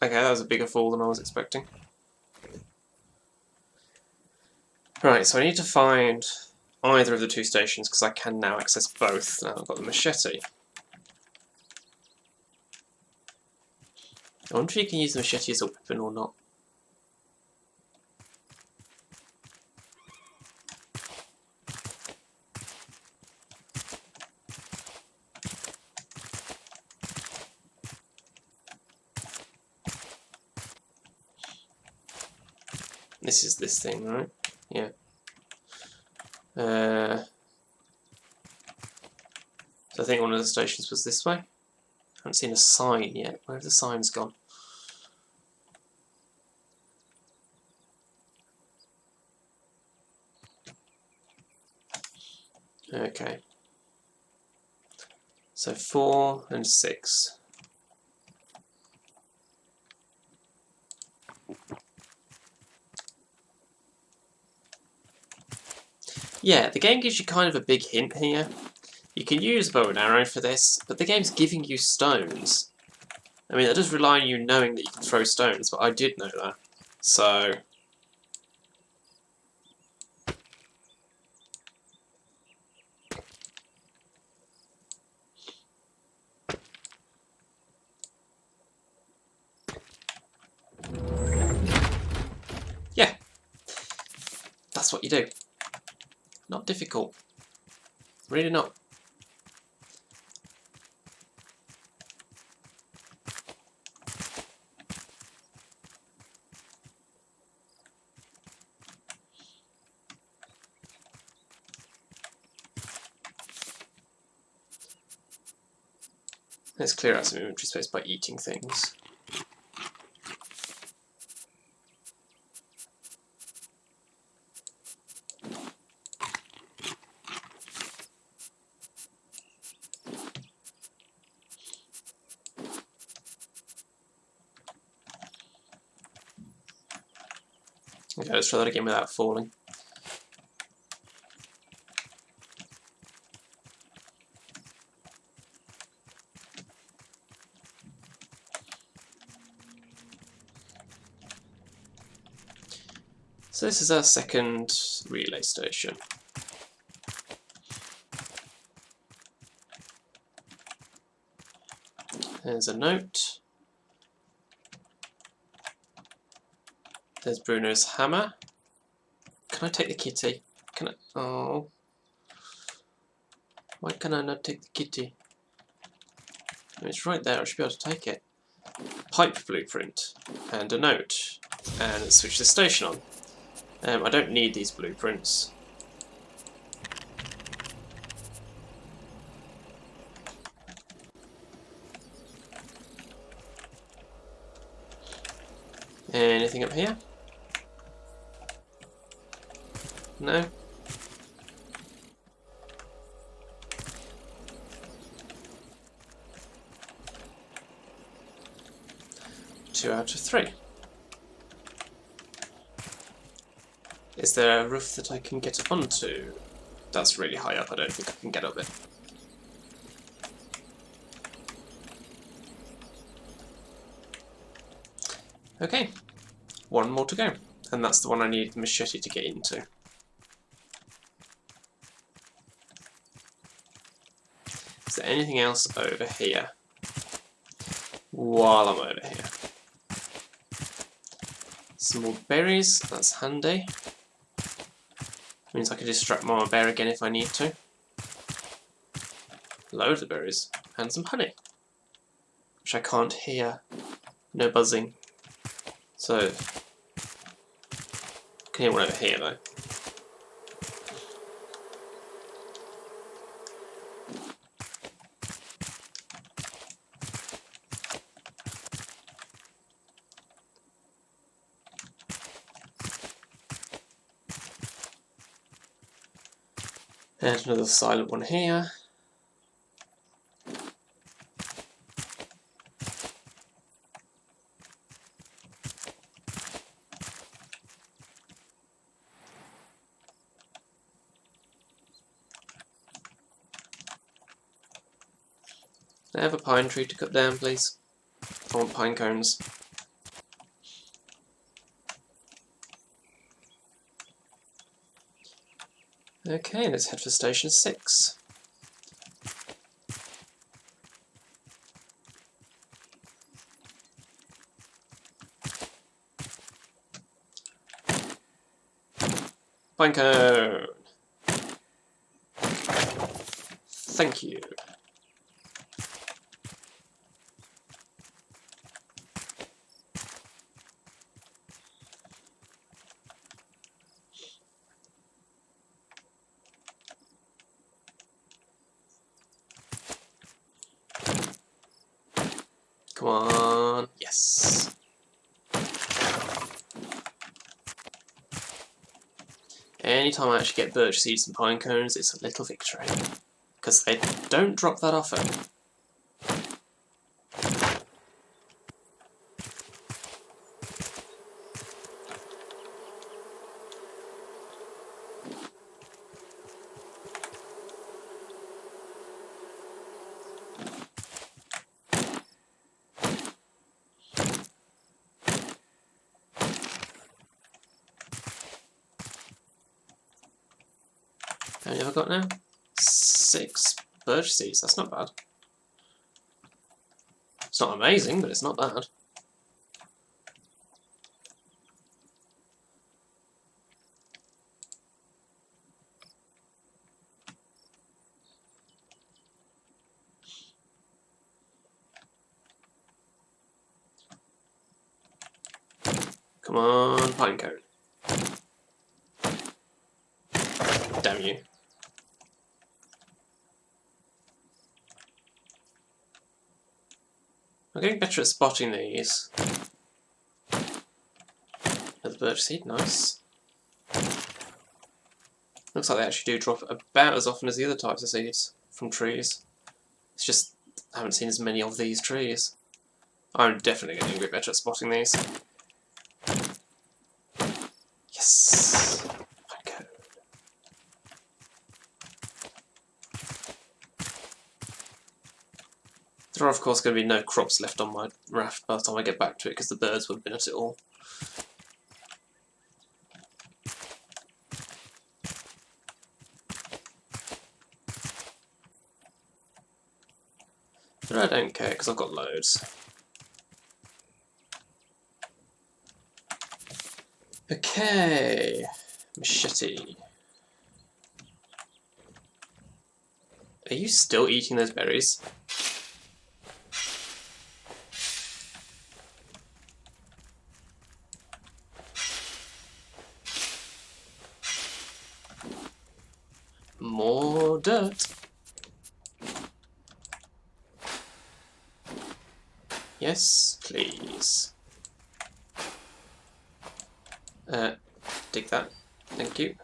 Okay, that was a bigger fall than I was expecting. Right, so I need to find either of the two stations because I can now access both now I've got the machete. I wonder if you can use the machete as a weapon or not. This is this thing, right? Yeah. So I think one of the stations was this way. I haven't seen a sign yet. Where have the signs gone? Okay. So 4 and 6. Yeah, the game gives you kind of a big hint here. You can use bow and arrow for this, but the game's giving you stones. I mean, that does rely on you knowing that you can throw stones, but I did know that. So... yeah. That's what you do. Not difficult. Really not. Let's clear out some inventory space by eating things. Okay, let's try that again without falling. So this is our second relay station. There's a note. There's Bruno's hammer. Can I take the kitty? Can I? Oh. Why can I not take the kitty? I mean, it's right there, I should be able to take it. Pipe blueprint. And a note. And let's switch the station on. I don't need these blueprints. Anything up here? No? Two out of 3. Is there a roof that I can get onto? That's really high up, I don't think I can get up it. Okay, one more to go, and that's the one I need the machete to get into. Is there anything else over here? while I'm over here. Some more berries, that's handy. Means I can distract my bear again if I need to. Loads of berries. And some honey. Which I can't hear. No buzzing. So, I can hear one over here though. And another silent one here. Can I have a pine tree to cut down, please? I want pine cones. Okay, let's head for station 6. Pine cone! Thank you. Come on, yes. Anytime I actually get birch seeds and pine cones, it's a little victory. Because they don't drop that often. How many have I got now? 6 birch seeds, that's not bad. It's not amazing, but it's not bad. Come on, pine cone. Damn you. I'm getting better at spotting these. Another birch seed, nice. Looks like they actually do drop about as often as the other types of seeds from trees. It's just I haven't seen as many of these trees. I'm definitely getting a bit better at spotting these. Yes! Pine cone. There are of course going to be no crops left on my raft by the time I get back to it because the birds would have been at it all. But I don't care because I've got loads. Okay, machete. Are you still eating those berries? More dirt. Yes, please. Dig that. Thank you.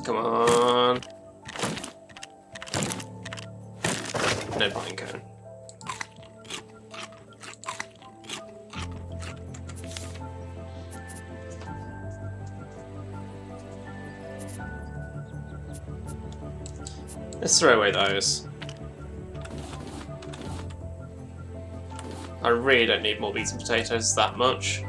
Come on. No pine cone. Let's throw away those. I really don't need more beets and potatoes that much.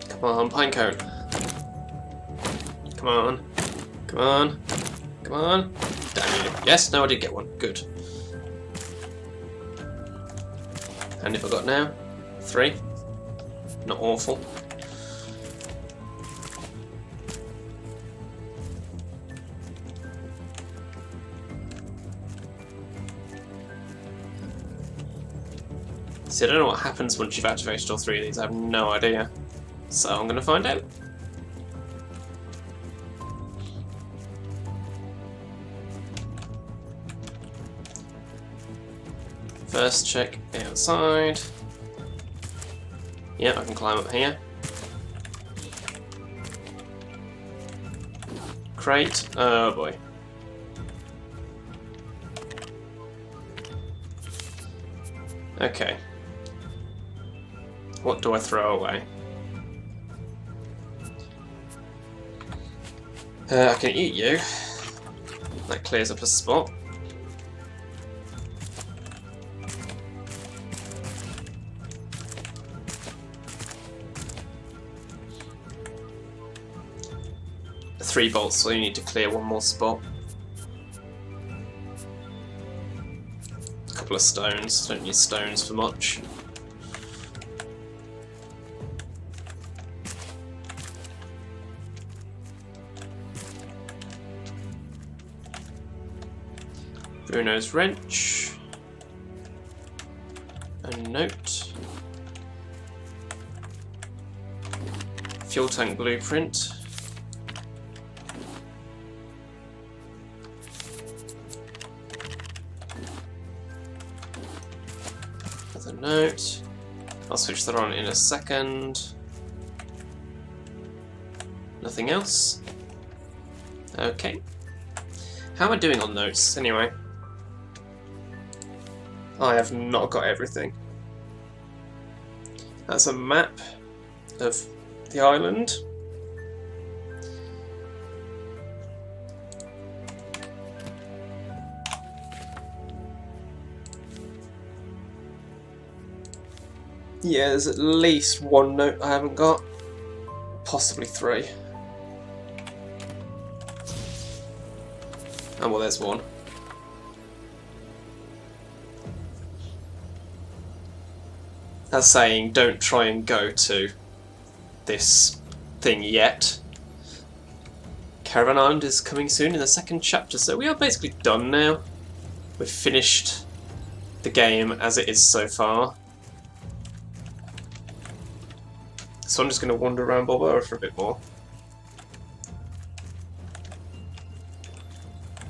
Come on, pinecone. Come on. Come on. Come on. Damn you. Yes, no, I did get one. Good. And if I got now? 3. Not awful. See, I don't know what happens once you've activated all 3 of these. I have no idea. So I'm going to find out. First, check outside. Yeah, I can climb up here. Crate. Oh boy. Okay. What do I throw away? I can eat you. That clears up a spot. Three bolts, so you need to clear one more spot. A couple of stones. Don't need stones for much. Bruno's wrench. A note. Fuel tank blueprint. Another note. I'll switch that on in a second. Nothing else? Okay. How am I doing on notes, anyway? I have not got everything. That's a map of the island. Yeah, there's at least one note I haven't got. Possibly 3. Oh well, there's one. That's saying don't try and go to this thing yet. Caravan Island is coming soon in the 2nd chapter, so we are basically done now. We've finished the game as it is so far. So I'm just going to wander around Balboa for a bit more.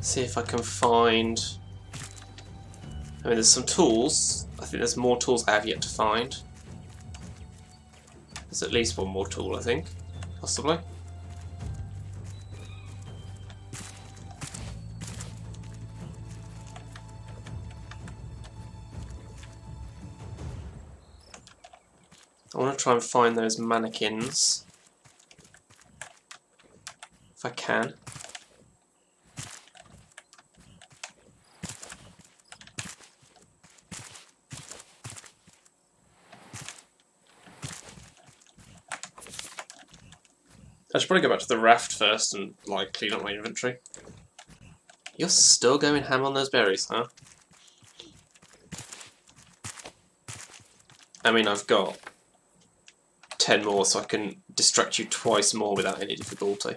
See if I can find... I mean, there's some tools. I think there's more tools I have yet to find. There's at least one more tool, I think. Possibly. I want to try and find those mannequins. If I can. I should probably go back to the raft first and like clean up my inventory. You're still going ham on those berries, huh? I mean, I've got 10 more, so I can distract you twice more without any difficulty.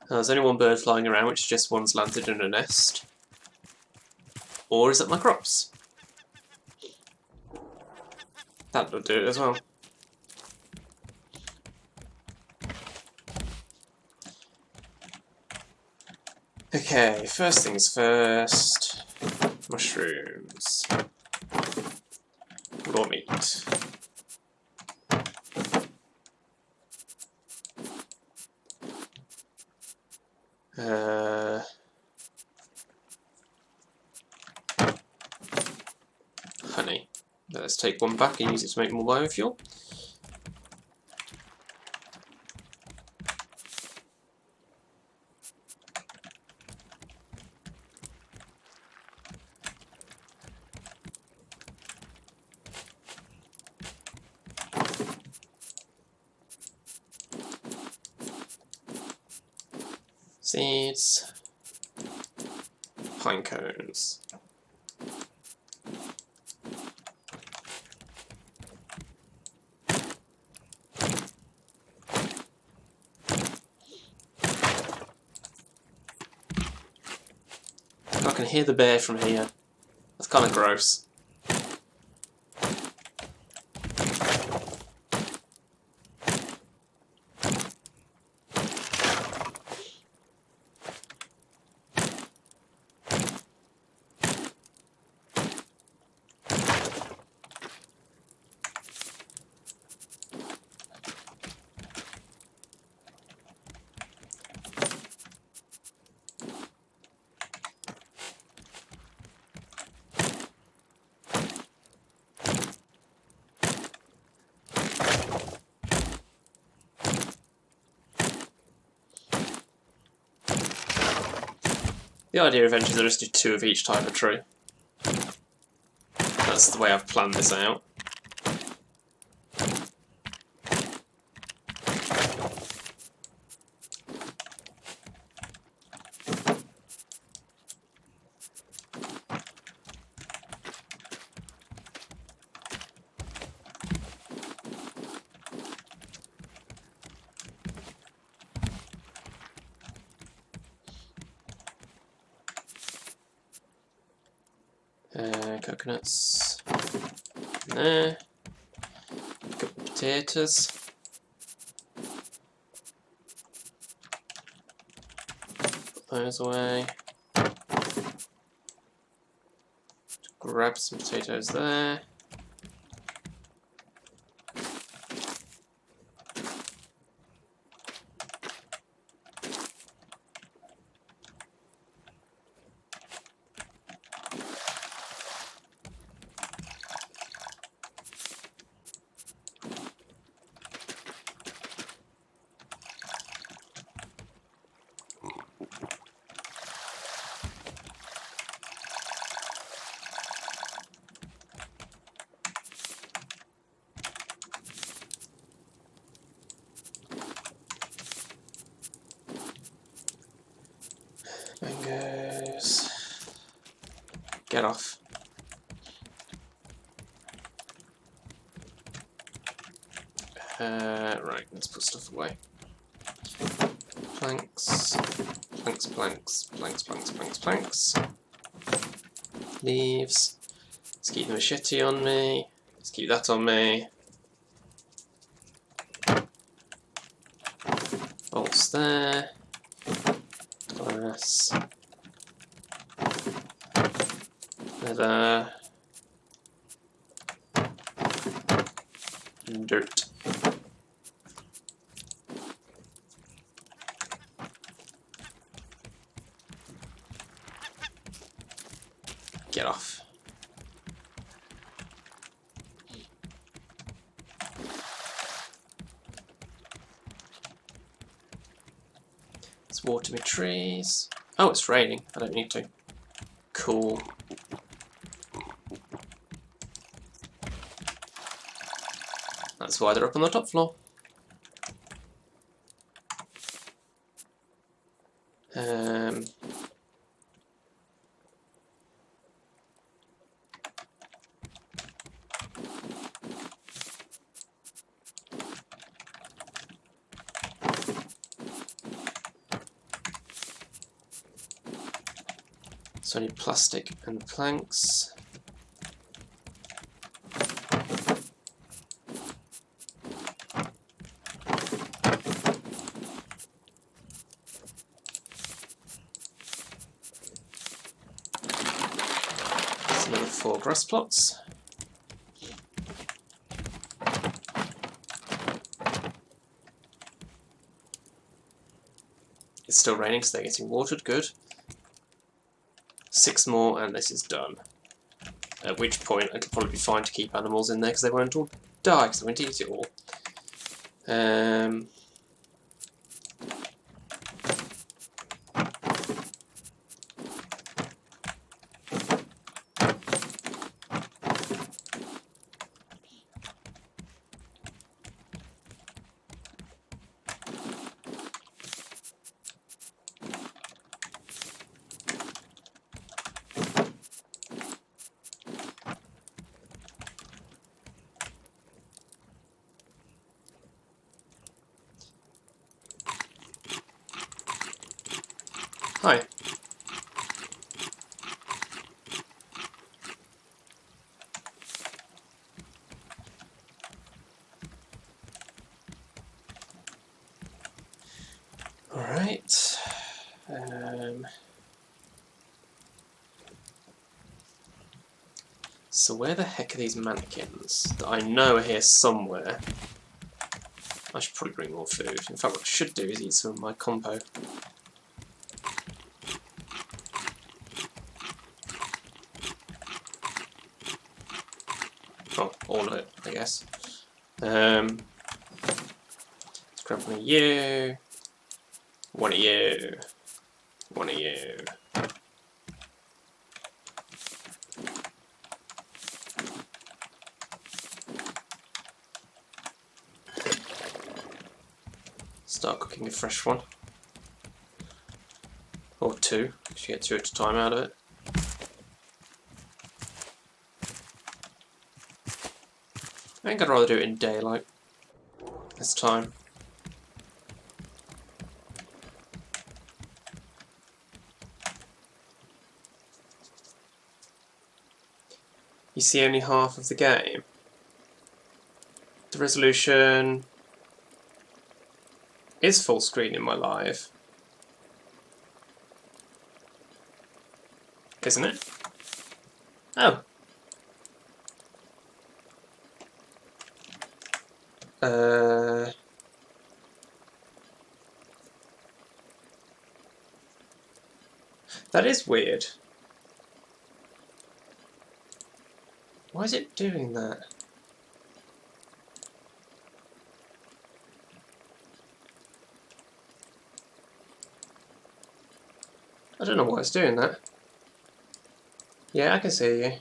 There's only one bird flying around, which suggests one's landed in a nest. Or is it my crops? That would do it as well. Okay, first things first. Mushrooms. Raw meat. Honey. Let's take one back and use it to make more biofuel. Seeds. Pine cones. I can hear the bear from here. That's kind of gross. The idea eventually is to just do 2 of each type of tree. That's the way I've planned this out. Coconuts. There. Couple of potatoes. Put those away. Grab some potatoes there. Mangoes. Get off. Right, let's put stuff away. Planks. Planks, planks, planks, planks, planks, planks. Leaves. Let's keep the machete on me. Let's keep that on me. Bolts there. Glass. Leather. And dirt. Get off. Let's water my trees. Oh, it's raining. I don't need to. Cool. That's why they're up on the top floor. So I need plastic and planks. There's another 4 grass plots. It's still raining, so they're getting watered. Good. 6 more, and this is done. At which point, it'll probably be fine to keep animals in there because they won't all die because they won't eat it all. Hi. Alright. So where the heck are these mannequins that I know are here somewhere? I should probably bring more food. In fact, what I should do is eat some of my compo. Oh, all of it, I guess. Let's grab one of you. One of you. One of you. Start cooking a fresh one. Or 2, because you get 2 at a time out of it. I think I'd rather do it in daylight this time. You see only half of the game. The resolution is full screen in my live. Isn't it? Oh. That is weird. Why is it doing that? I don't know why it's doing that. Yeah, I can see you.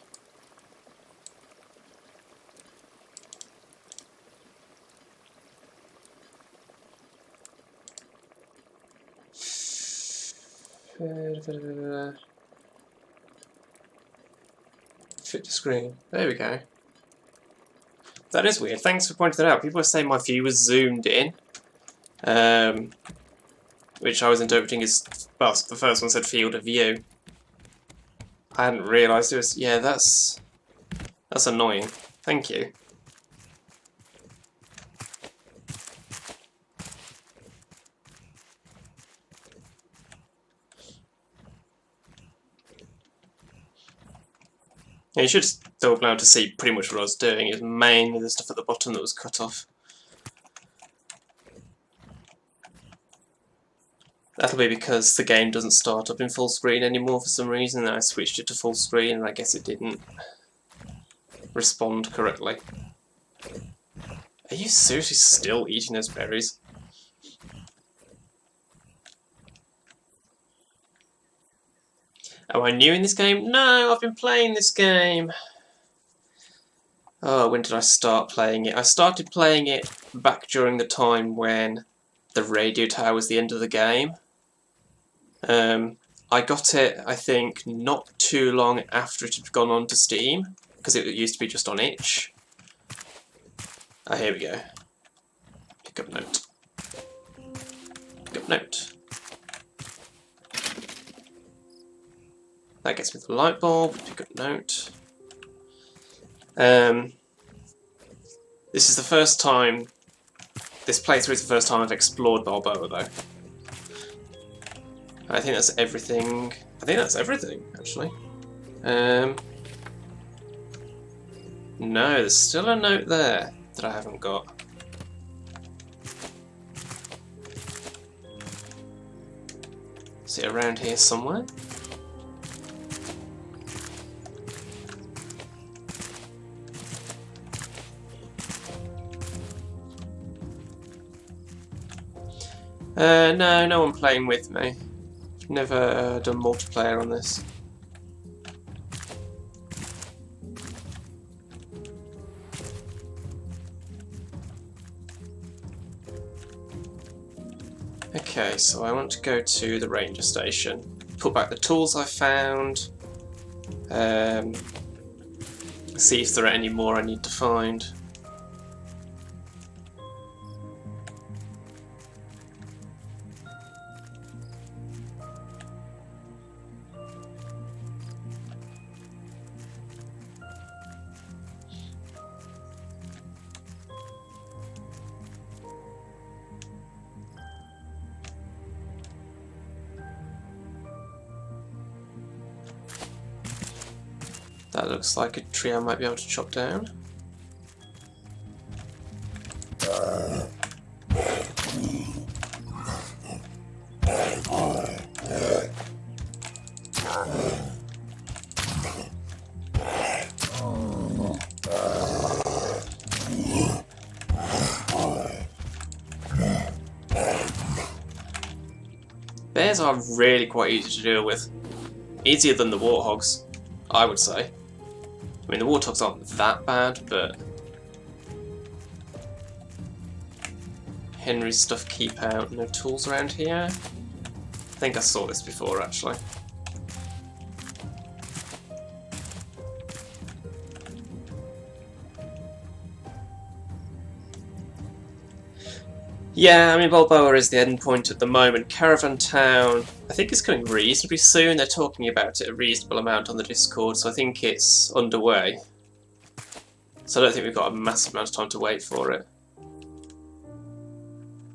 Fit to screen. There we go. That is weird. Thanks for pointing that out. People are saying my view was zoomed in. Which I was interpreting as, well, the first one said field of view. I hadn't realised it was, yeah, that's annoying. Thank you. Yeah, you should still be able to see pretty much what I was doing. It was mainly the stuff at the bottom that was cut off. That'll be because the game doesn't start up in full screen anymore for some reason, and I switched it to full screen and I guess it didn't respond correctly. Are you seriously still eating those berries? Am I new in this game? No, I've been playing this game. Oh, when did I start playing it? I started playing it back during the time when the radio tower was the end of the game. I got it, I think, not too long after it had gone on to Steam, because it used to be just on itch. Ah, here we go. Pick up note. Pick up note. That gets me the light bulb. Pick up note. This is the first time. This playthrough is the first time I've explored Balboa, though. I think that's everything. I think that's everything, actually. No, there's still a note there that I haven't got. Is it around here somewhere? No, no one playing with me. Never done multiplayer on this. Okay, so I want to go to the ranger station, put back the tools I found, see if there are any more I need to find. That looks like a tree I might be able to chop down. Bears are really quite easy to deal with. Easier than the warthogs, I would say. I mean, the warthogs aren't that bad, but Henry's stuff keep out. No tools around here. I think I saw this before, actually. Yeah, I mean, Balboa is the end point at the moment. Caravan Town, I think it's coming reasonably soon. They're talking about it a reasonable amount on the Discord, so I think it's underway. So I don't think we've got a massive amount of time to wait for it.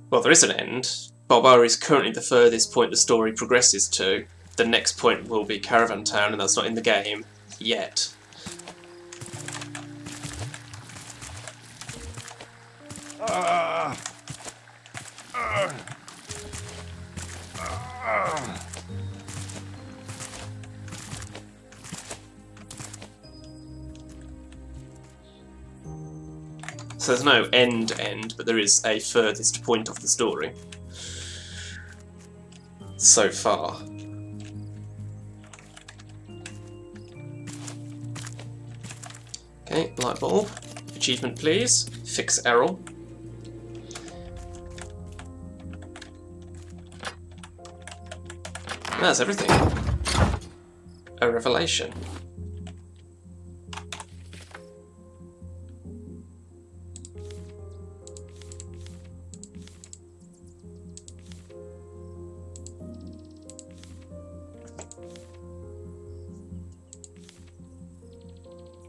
Well, there is an end. Balboa is currently the furthest point the story progresses to. The next point will be Caravan Town, and that's not in the game yet. So there's no end, but there is a furthest point of the story. So far. Okay, light bulb. Achievement please. Fix error. That's everything. A revelation.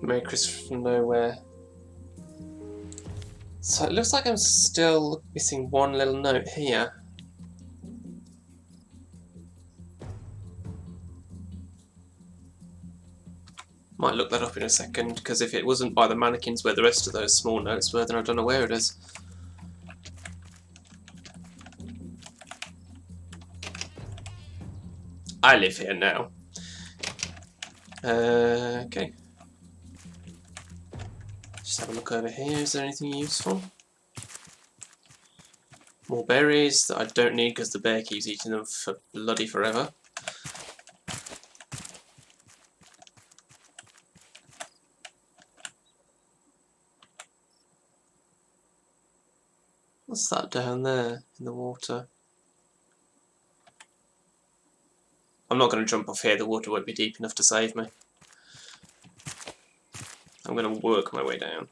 Merry Christmas from nowhere. So it looks like I'm still missing one little note here. Might look that up in a second, because if it wasn't by the mannequins where the rest of those small notes were, then I don't know where it is. I live here now. Okay. Just have a look over here. Is there anything useful? More berries that I don't need because the bear keeps eating them for bloody forever. What's that down there in the water? I'm not going to jump off here, the water won't be deep enough to save me. I'm going to work my way down.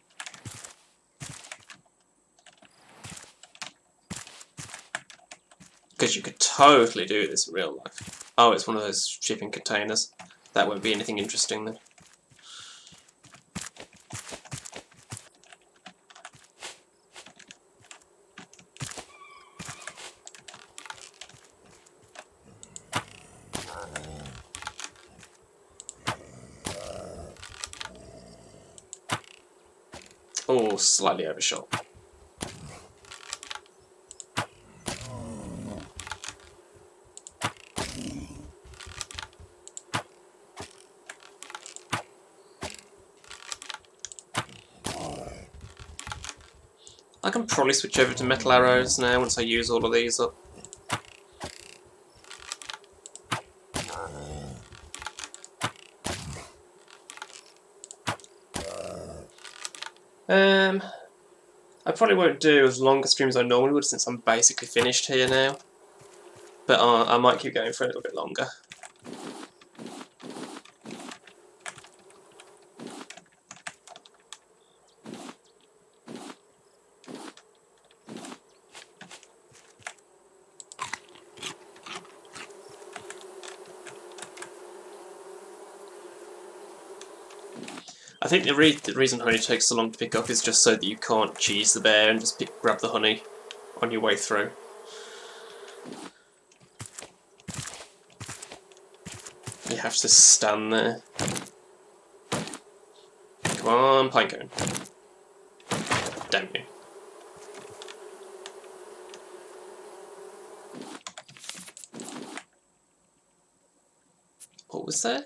Because you could totally do this in real life. Oh, it's one of those shipping containers. That won't be anything interesting then. Oh, slightly overshot. I can probably switch over to metal arrows now once I use all of these up. I probably won't do as long a stream as I normally would since I'm basically finished here now. But I might keep going for a little bit longer. I think the reason honey takes so long to pick up is just so that you can't cheese the bear and just grab the honey on your way through. You have to stand there. Come on, pinecone. Damn you. What was there?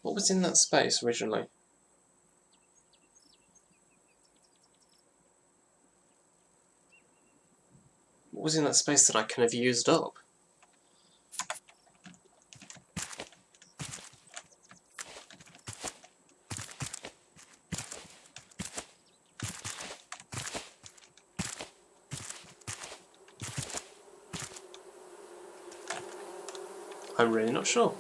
What was in that space originally? What was in that space that I can have used up? I'm really not sure.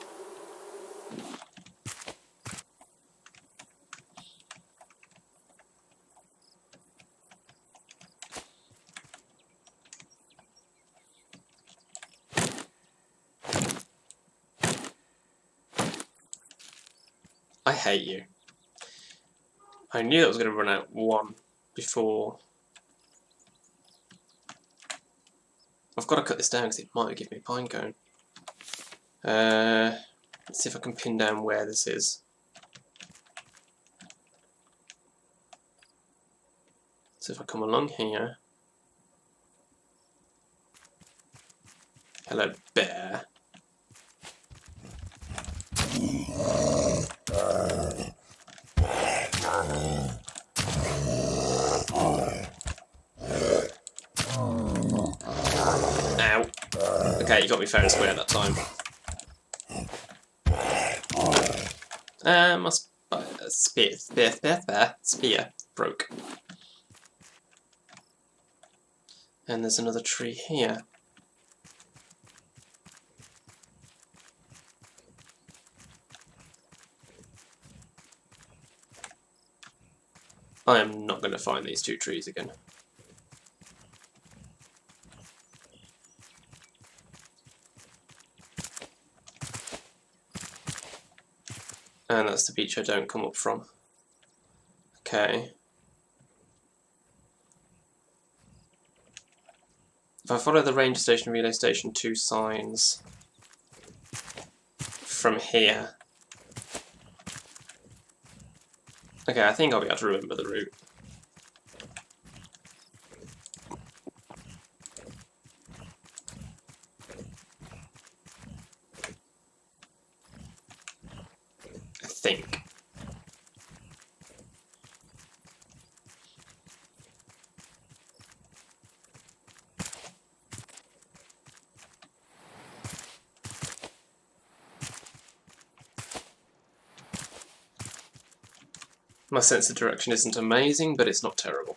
I hate you. I knew that was going to run out one before. I've got to cut this down because it might give me a pinecone. Let's see if I can pin down where this is. So if I come along here. Hello, bear. Ow. Okay, you got me fair and square that time. My spear broke. And there's another tree here. I am not going to find these two trees again. And that's the beach I don't come up from. Okay. If I follow the ranger station, relay station 2 signs from here. Okay, I think I'll be able to remember the route. I think. My sense of direction isn't amazing, but it's not terrible.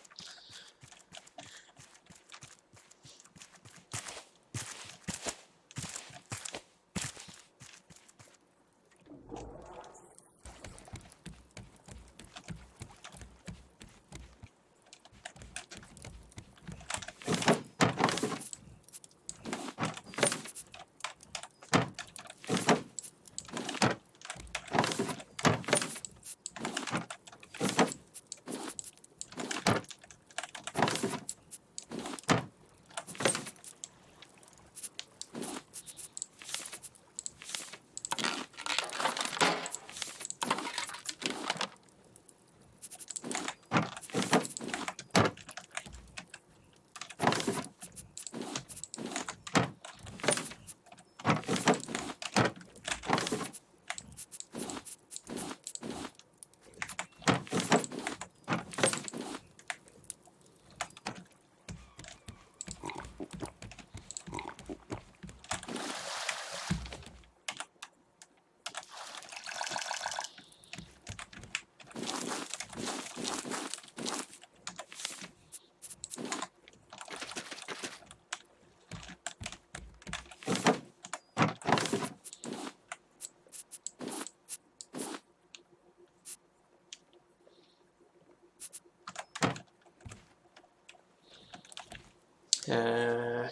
Honey.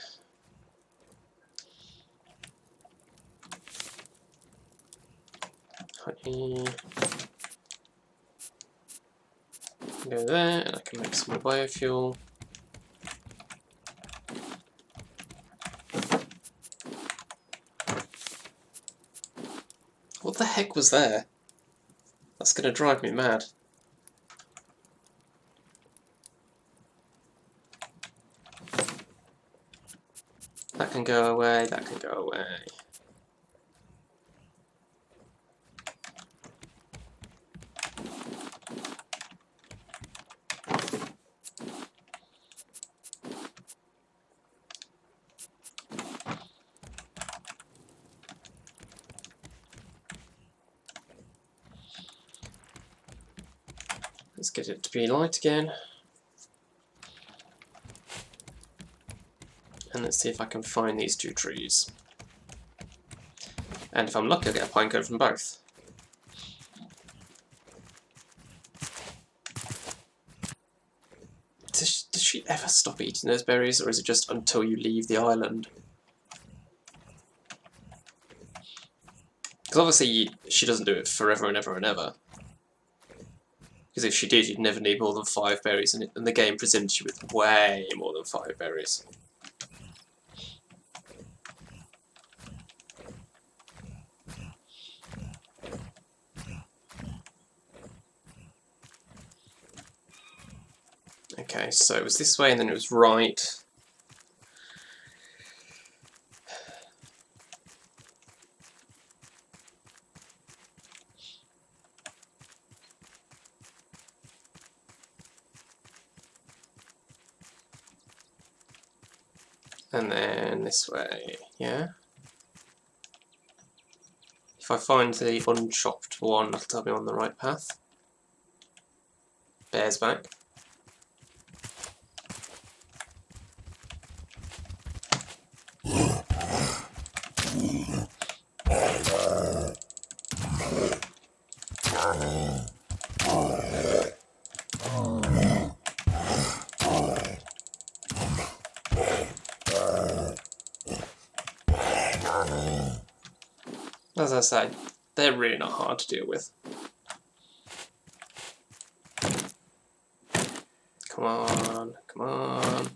Go there, and I can make some more biofuel. What the heck was there? That's gonna drive me mad. That can go away, that can go away. Let's get it to be light again. And let's see if I can find these two trees. And if I'm lucky, I'll get a pine cone from both. Does she ever stop eating those berries, or is it just until you leave the island? Because obviously she doesn't do it forever and ever and ever. Because if she did, you'd never need more than 5 berries, and the game presents you with way more than 5 berries. Okay, so it was this way and then it was right. And then this way, yeah? If I find the unchopped one, that'll tell me I'm on the right path. Bear's back. As I say, they're really not hard to deal with. Come on, come on.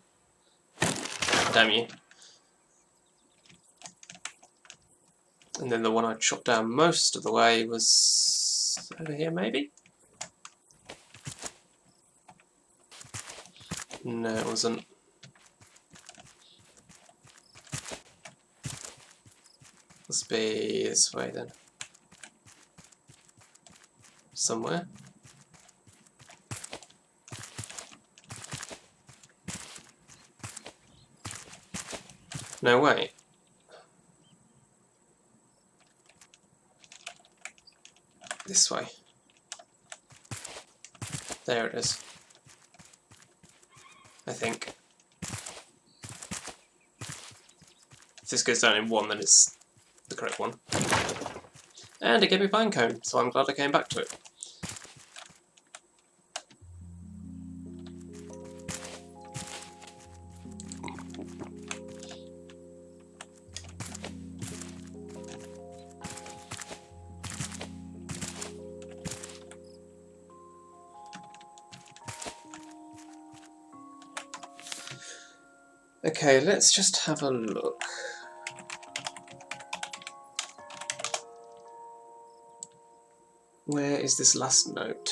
Damn you. And then the one I chopped down most of the way was over here, maybe? No, it wasn't. Must be this way then. Somewhere. No, wait. This way. There it is. I think. If this goes down in one, then it's the correct one. And it gave me a pine cone, so I'm glad I came back to it. Okay, let's just have a look. Where is this last note?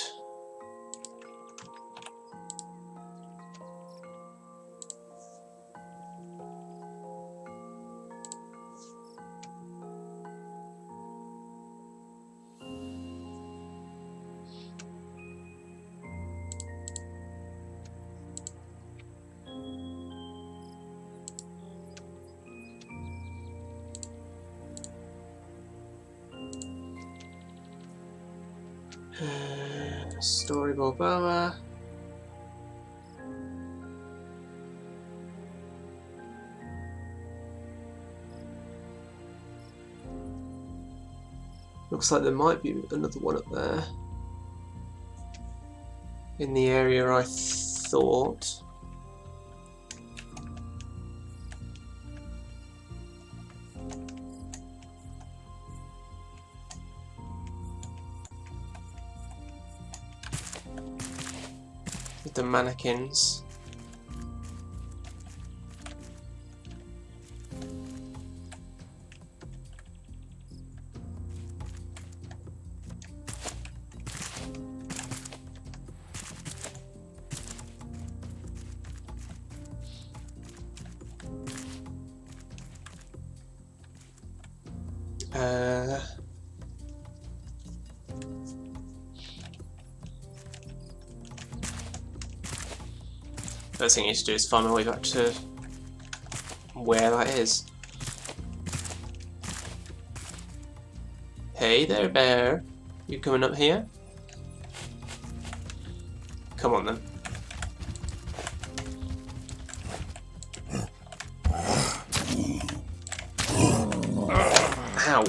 Story Balboa. Looks like there might be another one up there. In the area I thought. the mannequins. First thing I need to do is find my way back to where that is. Hey there, bear. You coming up here? Come on then. Ow.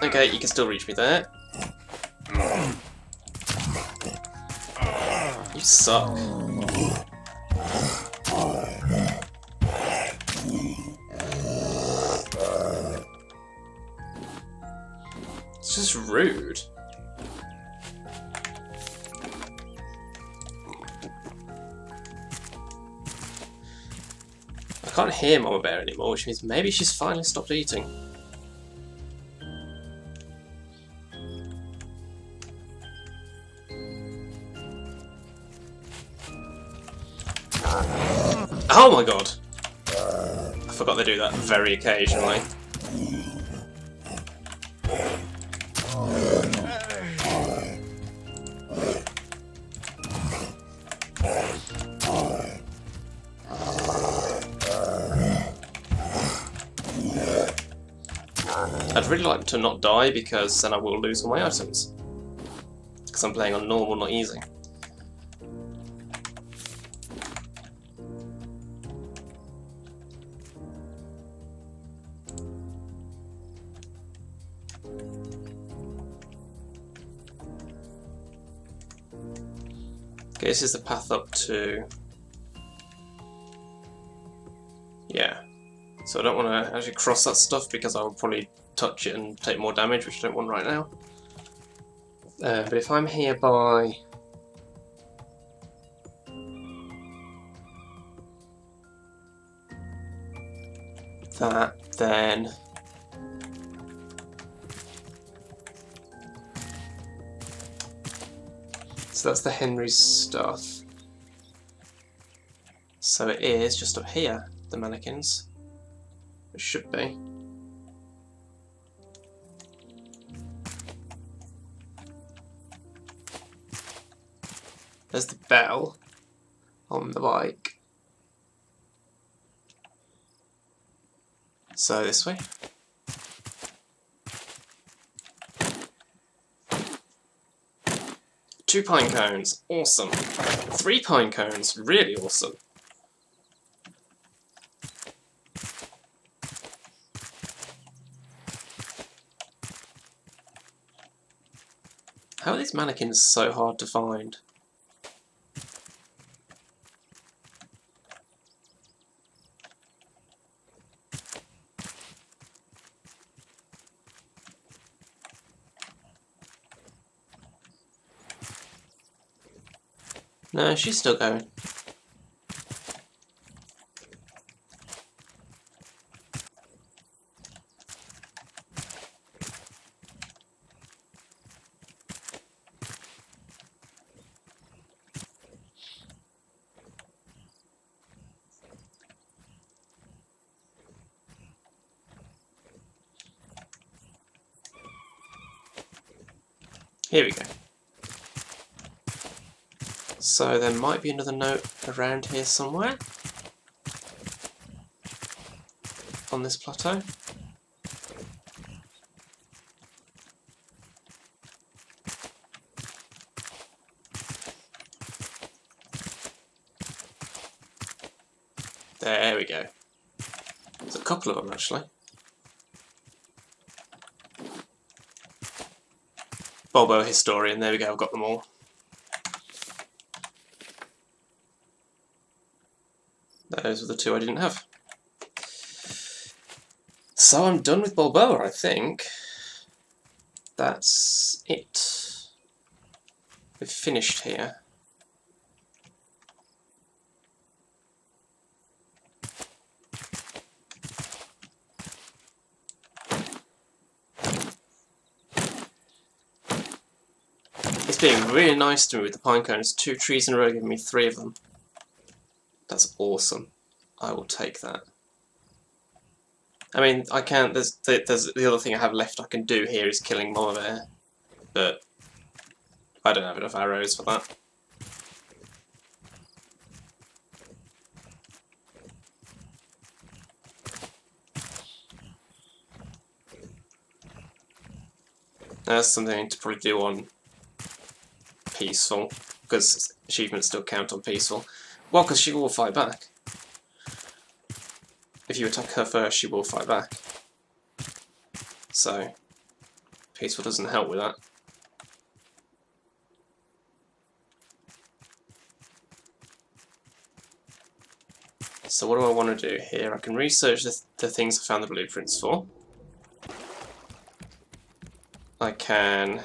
Okay, you can still reach me there. You suck. It's just rude. I can't hear Mama Bear anymore, which means maybe she's finally stopped eating. Oh my god! I forgot they do that very occasionally. I'd really like to not die because then I will lose all my items. Because I'm playing on normal, not easy. Okay, this is the path up to... Yeah. So I don't want to actually cross that stuff because I will probably touch it and take more damage, which I don't want right now. But if I'm here by... that, then... So that's the Henry's stuff. So it is just up here, the mannequins. It should be. There's the bell on the bike. So this way. Two pine cones, awesome. 3 pine cones, really awesome. How are these mannequins so hard to find? No, she's still going. Here we go. So there might be another note around here somewhere. On this plateau. There we go. There's a couple of them actually. Bobo Historian, there we go, I've got them all. Those are the 2 I didn't have. So I'm done with Balboa, I think. That's it. We've finished here. It's being really nice to me with the pine cones. 2 trees in a row giving me 3 of them. That's awesome. I will take that. I mean, I can't. There's the other thing I have left I can do here is killing Mama Bear, but I don't have enough arrows for that. That's something to probably do on peaceful, because achievements still count on peaceful. Well, because she will fight back. If you attack her first, she will fight back. So, peaceful doesn't help with that. So what do I want to do here? I can research the things I found the blueprints for. I can...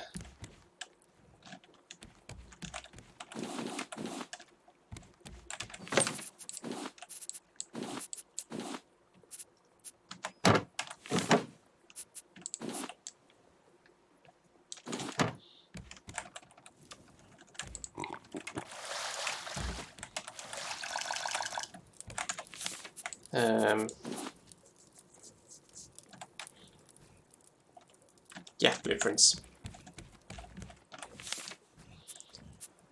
yeah, blueprints.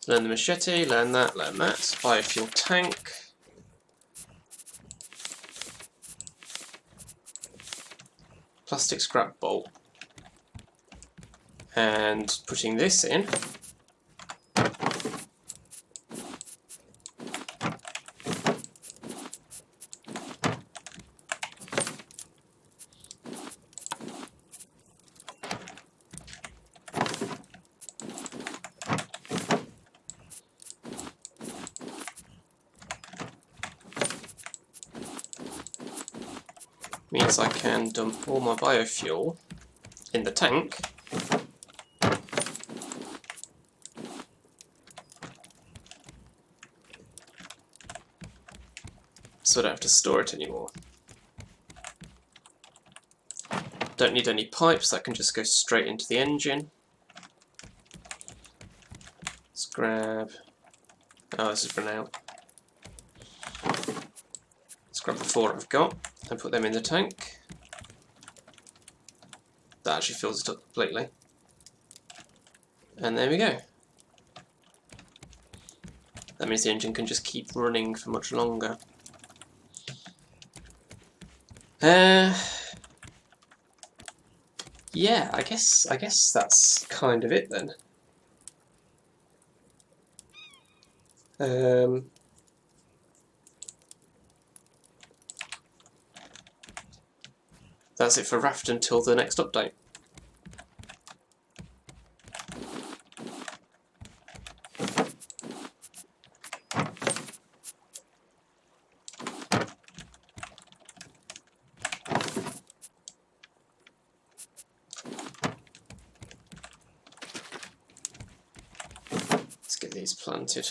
Learn the machete, learn that. Biofuel tank. Plastic scrap bolt. And putting this in. Means I can dump all my biofuel in the tank. So I don't have to store it anymore. Don't need any pipes, that can just go straight into the engine. Let's grab... oh, this is run out. Let's grab the 4 I've got and put them in the tank. That actually fills it up completely. And there we go. That means the engine can just keep running for much longer. Yeah, I guess that's kind of it then. That's it for Raft until the next update. Let's get these planted.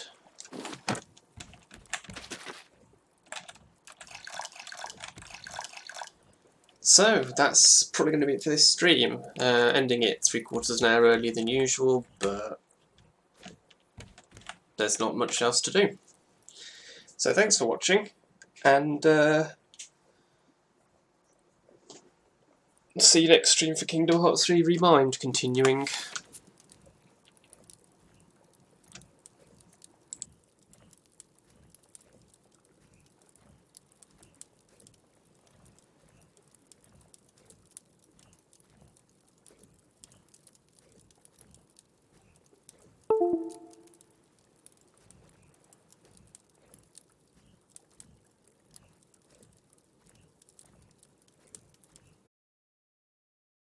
So, that's probably going to be it for this stream. Ending it 3/4 an hour earlier than usual, but there's not much else to do. So thanks for watching, and see you next stream for Kingdom Hearts 3 Remind continuing.